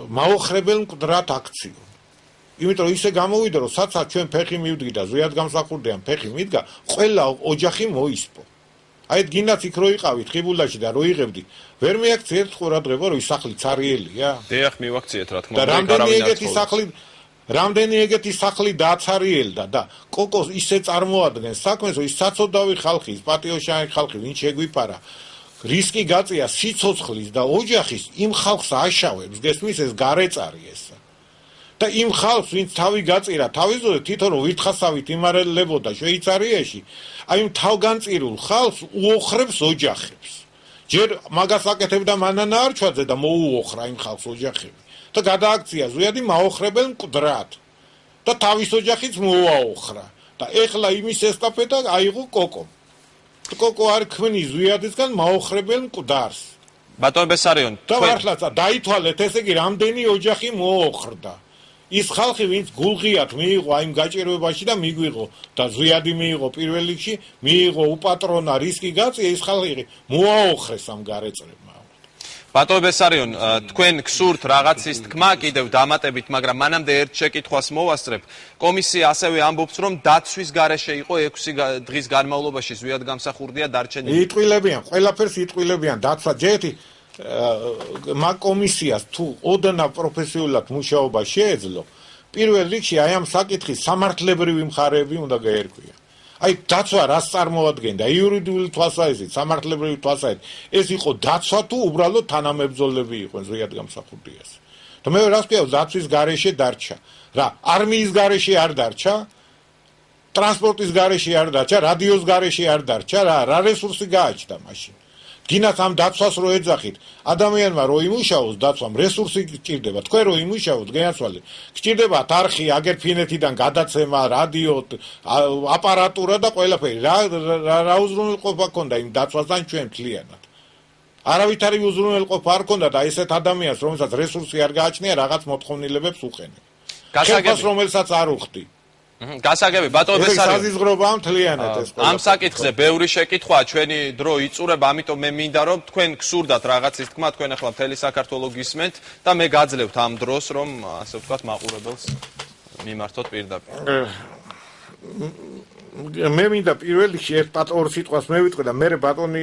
მაოხრებელ მკვდრად აქციო. იმიტომ რომ ისე გამოვიდა რომ საცა ჩვენ ფეხი მივდგიდა ზვიად გამსახურდიან ფეხი მიდგა ყველა ოჯახი მოისპო აი გინდათ იქ რო იყავით ხიბულაში და რო იღებდი ვერ მეაქციეთ ყურადღება რომ ის სახლი ცარიელია დიახ მივაქციეთ რა თქმა უნდა და რამდენი ეგეთი სახლი დააცარიელდა და კოკოს ისე წარმოადგენს საქმეს რომ ის საცოდავი ხალხი ის პატიოშაი ხალხი ვინ შეგვიფარა რისკი გაწია სიცოცხლის და ოჯახის იმ ხალხს აშავებს გესმის ეს გარეწარი ესა და იმ ხალხს ვინც თავი გაწირა თავისუფლად თვითონ რომ ვირთხასავით იმარელებოდა შვეიცარიაში აი იმ თავგანწირულ ხალხს უოხრებს ოჯახებს ჯერ მაგას აკეთებდა მანანა არჩვაძე და მოუოხრა იმ ხალხს ოჯახები და გადააქცია ზვიადი მაოხრებელ მკვდრად და თავის ოჯახიც მოაოხრა და ეხლა იმის ესტაფეტა აიღო კოკომ კოკო არ ქმნის ზვიადისგან მაოხრებელ მკვდარს ბატონ ბესარიონ და მართლაც დაითვალეთ ესე იგი რამდენი ოჯახი მოოხრდა ის ხალხი ვინც გულღიათ მიიღო აი იმ გაჭირვებაში და მიგვიღო და ზვიადი მიიღო პირველ რიგში მიიღო უპატრონა რისკი გაწია ის ხალხი მოაოხრეს ამ გარეწრებმა ბატონ ბესარიონ თქვენ გსურთ რაღაცის თქმა კიდევ დამატებით მაგრამ მანამდე ერთ შეკითხვას მოვასწრებ კომისია ასევე ამბობს რომ დაცვის გარეშე იყო 6 დღის განმავლობაში ზვიად გამსახურდია დარჩენილი იტყვილებიან ყველაფერს იტყვილებიან დაცვა ჯეთი მაგ კომისიას თუ ოდნავ პროფესიულად მუშაობა შეეძლო პირველ რიგში აი ამ საკითხის სამართლებრივი მხარეები უნდა გაერკვია აი დაცვა რას წარმოადგენდა იურიდიული თვალსაზრისით სამართლებრივი თვალსაზრისით ეს იყო დაცვა თუ უბრალოდ თანამებრძოლები იყვნენ ზვიად გამსახურდიას და მე რას ვქია დაცვის გარეშე დარჩა რა არმიის გარეშე არ დარჩა ტრანსპორტის გარეშე არ დარჩა რადიოს გარეშე არ დარჩა რა რესურსი გააჩნდა მაშინ გინათ ამ დაცვას რო ეძახით ადამიანმა რო იმუშაოს დაცვამ რესურსი გჭირდება თქვენ რო იმუშაოთ გეაცვალეთ გჭირდებათ არხი აგერ ფინეთიდან გადაცემა რადიო აპარატურა და ყველაფერი რა უზრუნველყოფა ქონდა იმ დაცვასთან ჩვენ მთლიანად არავითარი უზრუნველყოფა არ ქონდა და ესეთ ადამიანს რომელსაც რესურსი არ გააჩნია რაღაც მოთხოვნილებებს უყენებ გასაგები რომელსაც არ უხდი გასაგები ბატონ ბესარიონ საზიზღრობაა მთლიანად ეს ყველა ამ საკითხზე ბევრი შეკითხვაა ჩვენი დრო იწურება ამიტომ მე მინდა რომ თქვენ გსურდათ რაღაცის თქმა თქვენ ახლა მთელი საქართველოს გისმენთ და მე გაძლევთ ამ დროს რომ ასე ვთქვათ მაყურებელს მიმართოთ პირდაპირ მე მინდა პირველ რიგში ერთ ორ სიტყვას მევიტყვი და მე ბატონი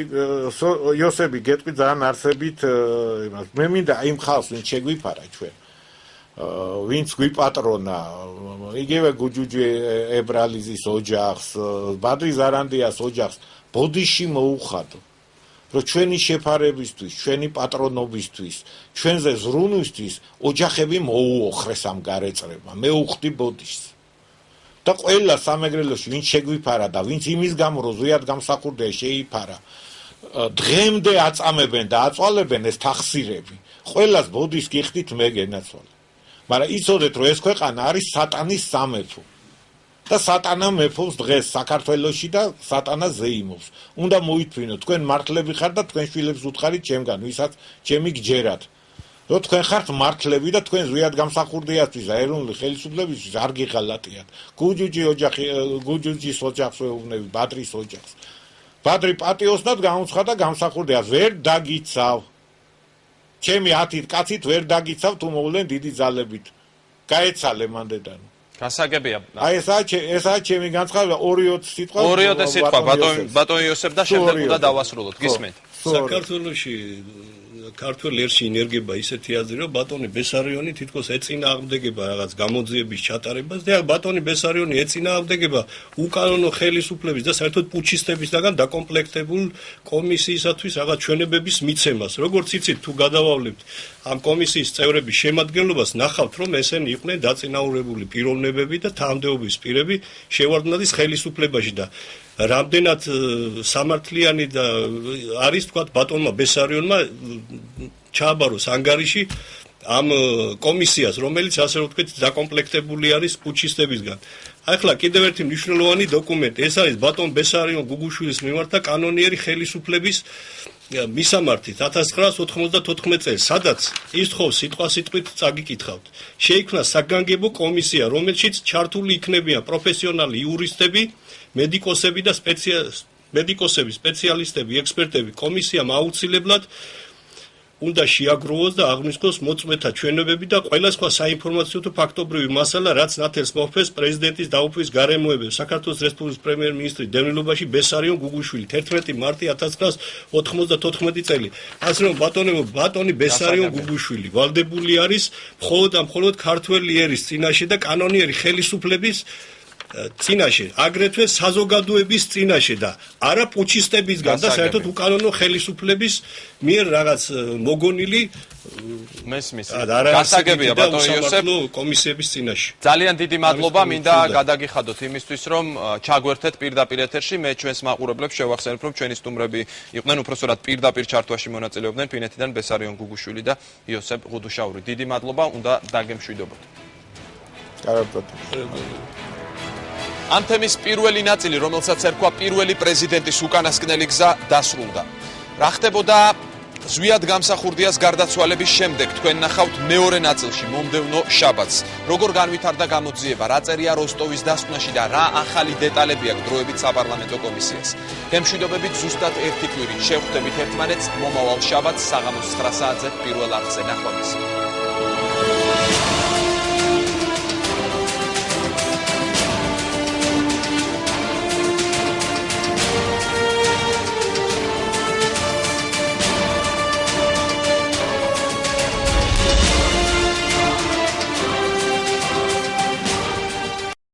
იოსები გეტყვი ძალიან არსებით იმას მე მინდა იმ ხალხს ვინც შეგვიფარა ჩვენ ვინც გვიპატრონა იგივე გუჯუჯი ებრალიზის ოჯახს ბადრი ზარანდიას ოჯახს ბოდიში მოუხადო რომ ჩვენი შეფარებისთვის ჩვენი პატრონობისთვის ჩვენზე ზრუნვისთვის ოჯახები მოუოხრეს ამ გარეწრებმა მე უხდი ბოდიშს და ყველა სამეგრელოში ვინც შეგვიფარა და ვინც იმის გამო რომ ზვიად გამსახურდია შეიფარა დღემდე აწამებენ და აწვალებენ ეს თახსირები ყველას ბოდიშს გიხდით მე გენაცვალე მაგრამ იცოდეთ რომ ეს ქვეყანა არის სატანის სამეფო და სატანა მეფობს დღეს საქართველოში და სატანა ზეიმობს უნდა მოითვინოთ თქვენ მართლები ხართ და თქვენ შვილებს უთხარით ჩემგან ვისაც ჩემი გჯერათ რომ თქვენ ხართ მართლები და თქვენ ზვიად გამსახურდიასთვის ეროვნული ხელისუფლებისთვის არ გიღალატიათ გუჯუჯი ოჯახი გუჯუჯის ოჯახს ვეუბნები ბადრის ოჯახს ბადრი პატიოსნად გამოცხადა გამსახურდიას ვერ დაგიცავ ჩემი 10 კაცით ვერ დაგიცავ თუ მოვლენ დიდი ძალებით გაეცალე მანდედან გასაგებია აი ესაა ჩემი განცხადება 2-20 სიტყვა 2-20 სიტყვა ბატონ იოსებ და შემდეგ უნდა დავასრულოთ გისმენთ საქართველოში ქართულ ერში ინერგება ისეთი აზრი რომ ბატონი ბესარიონი თითქოს ეწინააღმდეგება რაღაც გამოძიების ჩატარებას და ბატონი ბესარიონი ეწინააღმდეგება უკანონო ხელისუფლების და საერთოდ პუჩისტებისგან დაკომპლექტებულ კომისიისათვის რაღაც ჩვენებების მიცემას როგორც იცით თუ გადავავლებთ ამ კომისიის წევრების შემადგენლობას ნახავთ რომ ესენი იყვნენ დაწინაურებული პიროვნებები და თანამდებობის პირები შევარდნადის ხელისუფლებაში და რამდენად სამართლიანი და არის თქვათ ბატონმა ბესარიონმა ჩააბაროს ანგარიში ამ კომისიას რომელიც ასე ვთქვით დაკომპლექტებული არის პუჩისტებისგან. ახლა კიდევ ერთი მნიშვნელოვანი დოკუმენტი ეს არის ბატონ ბესარიონ გუგუშვილის მიმართ და კანონიერი ხელისუფლების მისამართით 1994 წელს სადაც ის თხოვ სიტყვასიტყვით წაგიკითხავთ შეიქმნა საგანგებო კომისია რომელშიც ჩართული იქნებიან პროფესიონალი იურისტები მედიკოსები და სპეციალისტები, ექსპერტები კომისიამ აუცილებლად უნდა შეაგროვოს და აღნიშნოს მოწმეთა ჩვენებები და ყველა სხვა საინფორმაციო თუ ფაქტობრივი მასალა, რაც ნათელს მოხდეს პრეზიდენტის დაუფლის გარემოებებს. საქართველოს რესპუბლიკის პრემიერ-მინისტრის დევნილობაში ბესარიონ გუგუშვილი 11 მარტი 1994 წელი. ასე რომ ბატონი ბესარიონ გუგუშვილი ვალდებული არის მხოლოდ და მხოლოდ ქართველი ერის წინაშე და კანონიერი ხელისუფლების წინაშე, აგრეთვე საზოგადოების წინაშე და არა პუჩისტებისგან და საერთოდ უკანონო ხელისუფლების მიერ რაღაც მოგონილი მესმის. გასაგებია ბატონო იოსებ კომისიების წინაშე. ძალიან დიდი მადლობა, მინდა გადაგიხადოთ იმისთვის, რომ ჩაგვერთეთ პირდაპირ ეთერში. მე ჩვენს მაყურებლებს შევახსენებ, რომ ჩვენი სტუმრები იყვნენ უпроსტად პირდაპირ ჩართვაში მონაწილეობდნენ ფინეთიდან ბესარიონ გუგუშვილი და იოსებ ღუდუშაური. დიდი მადლობა, უნდა დაგემშვიდობოთ. კარგად. ამ თემის პირველი ნაწილი, რომელსაც ერქვა პირველი პრეზიდენტის უკანასკნელი გზა, დასრულდა. რა ხდებოდა ზვიად გამსახურდიას გარდაცვალების შემდეგ, თქვენ ნახავთ მეორე ნაწილში, მომდევნო შაბათს. როგორ განვითარდა გამოძიება, რა წერია როსტოვის დასკვნაში და რა ახალი დეტალები აქვს დროებით საპარლამენტო კომისიას. გემშვიდობებით ზუსტად ერთი კვირი, შევხვდებით ერთმანეთს მომავალ შაბათს საღამოს 9 საათზე პირველ არხზე. ნახვამდის.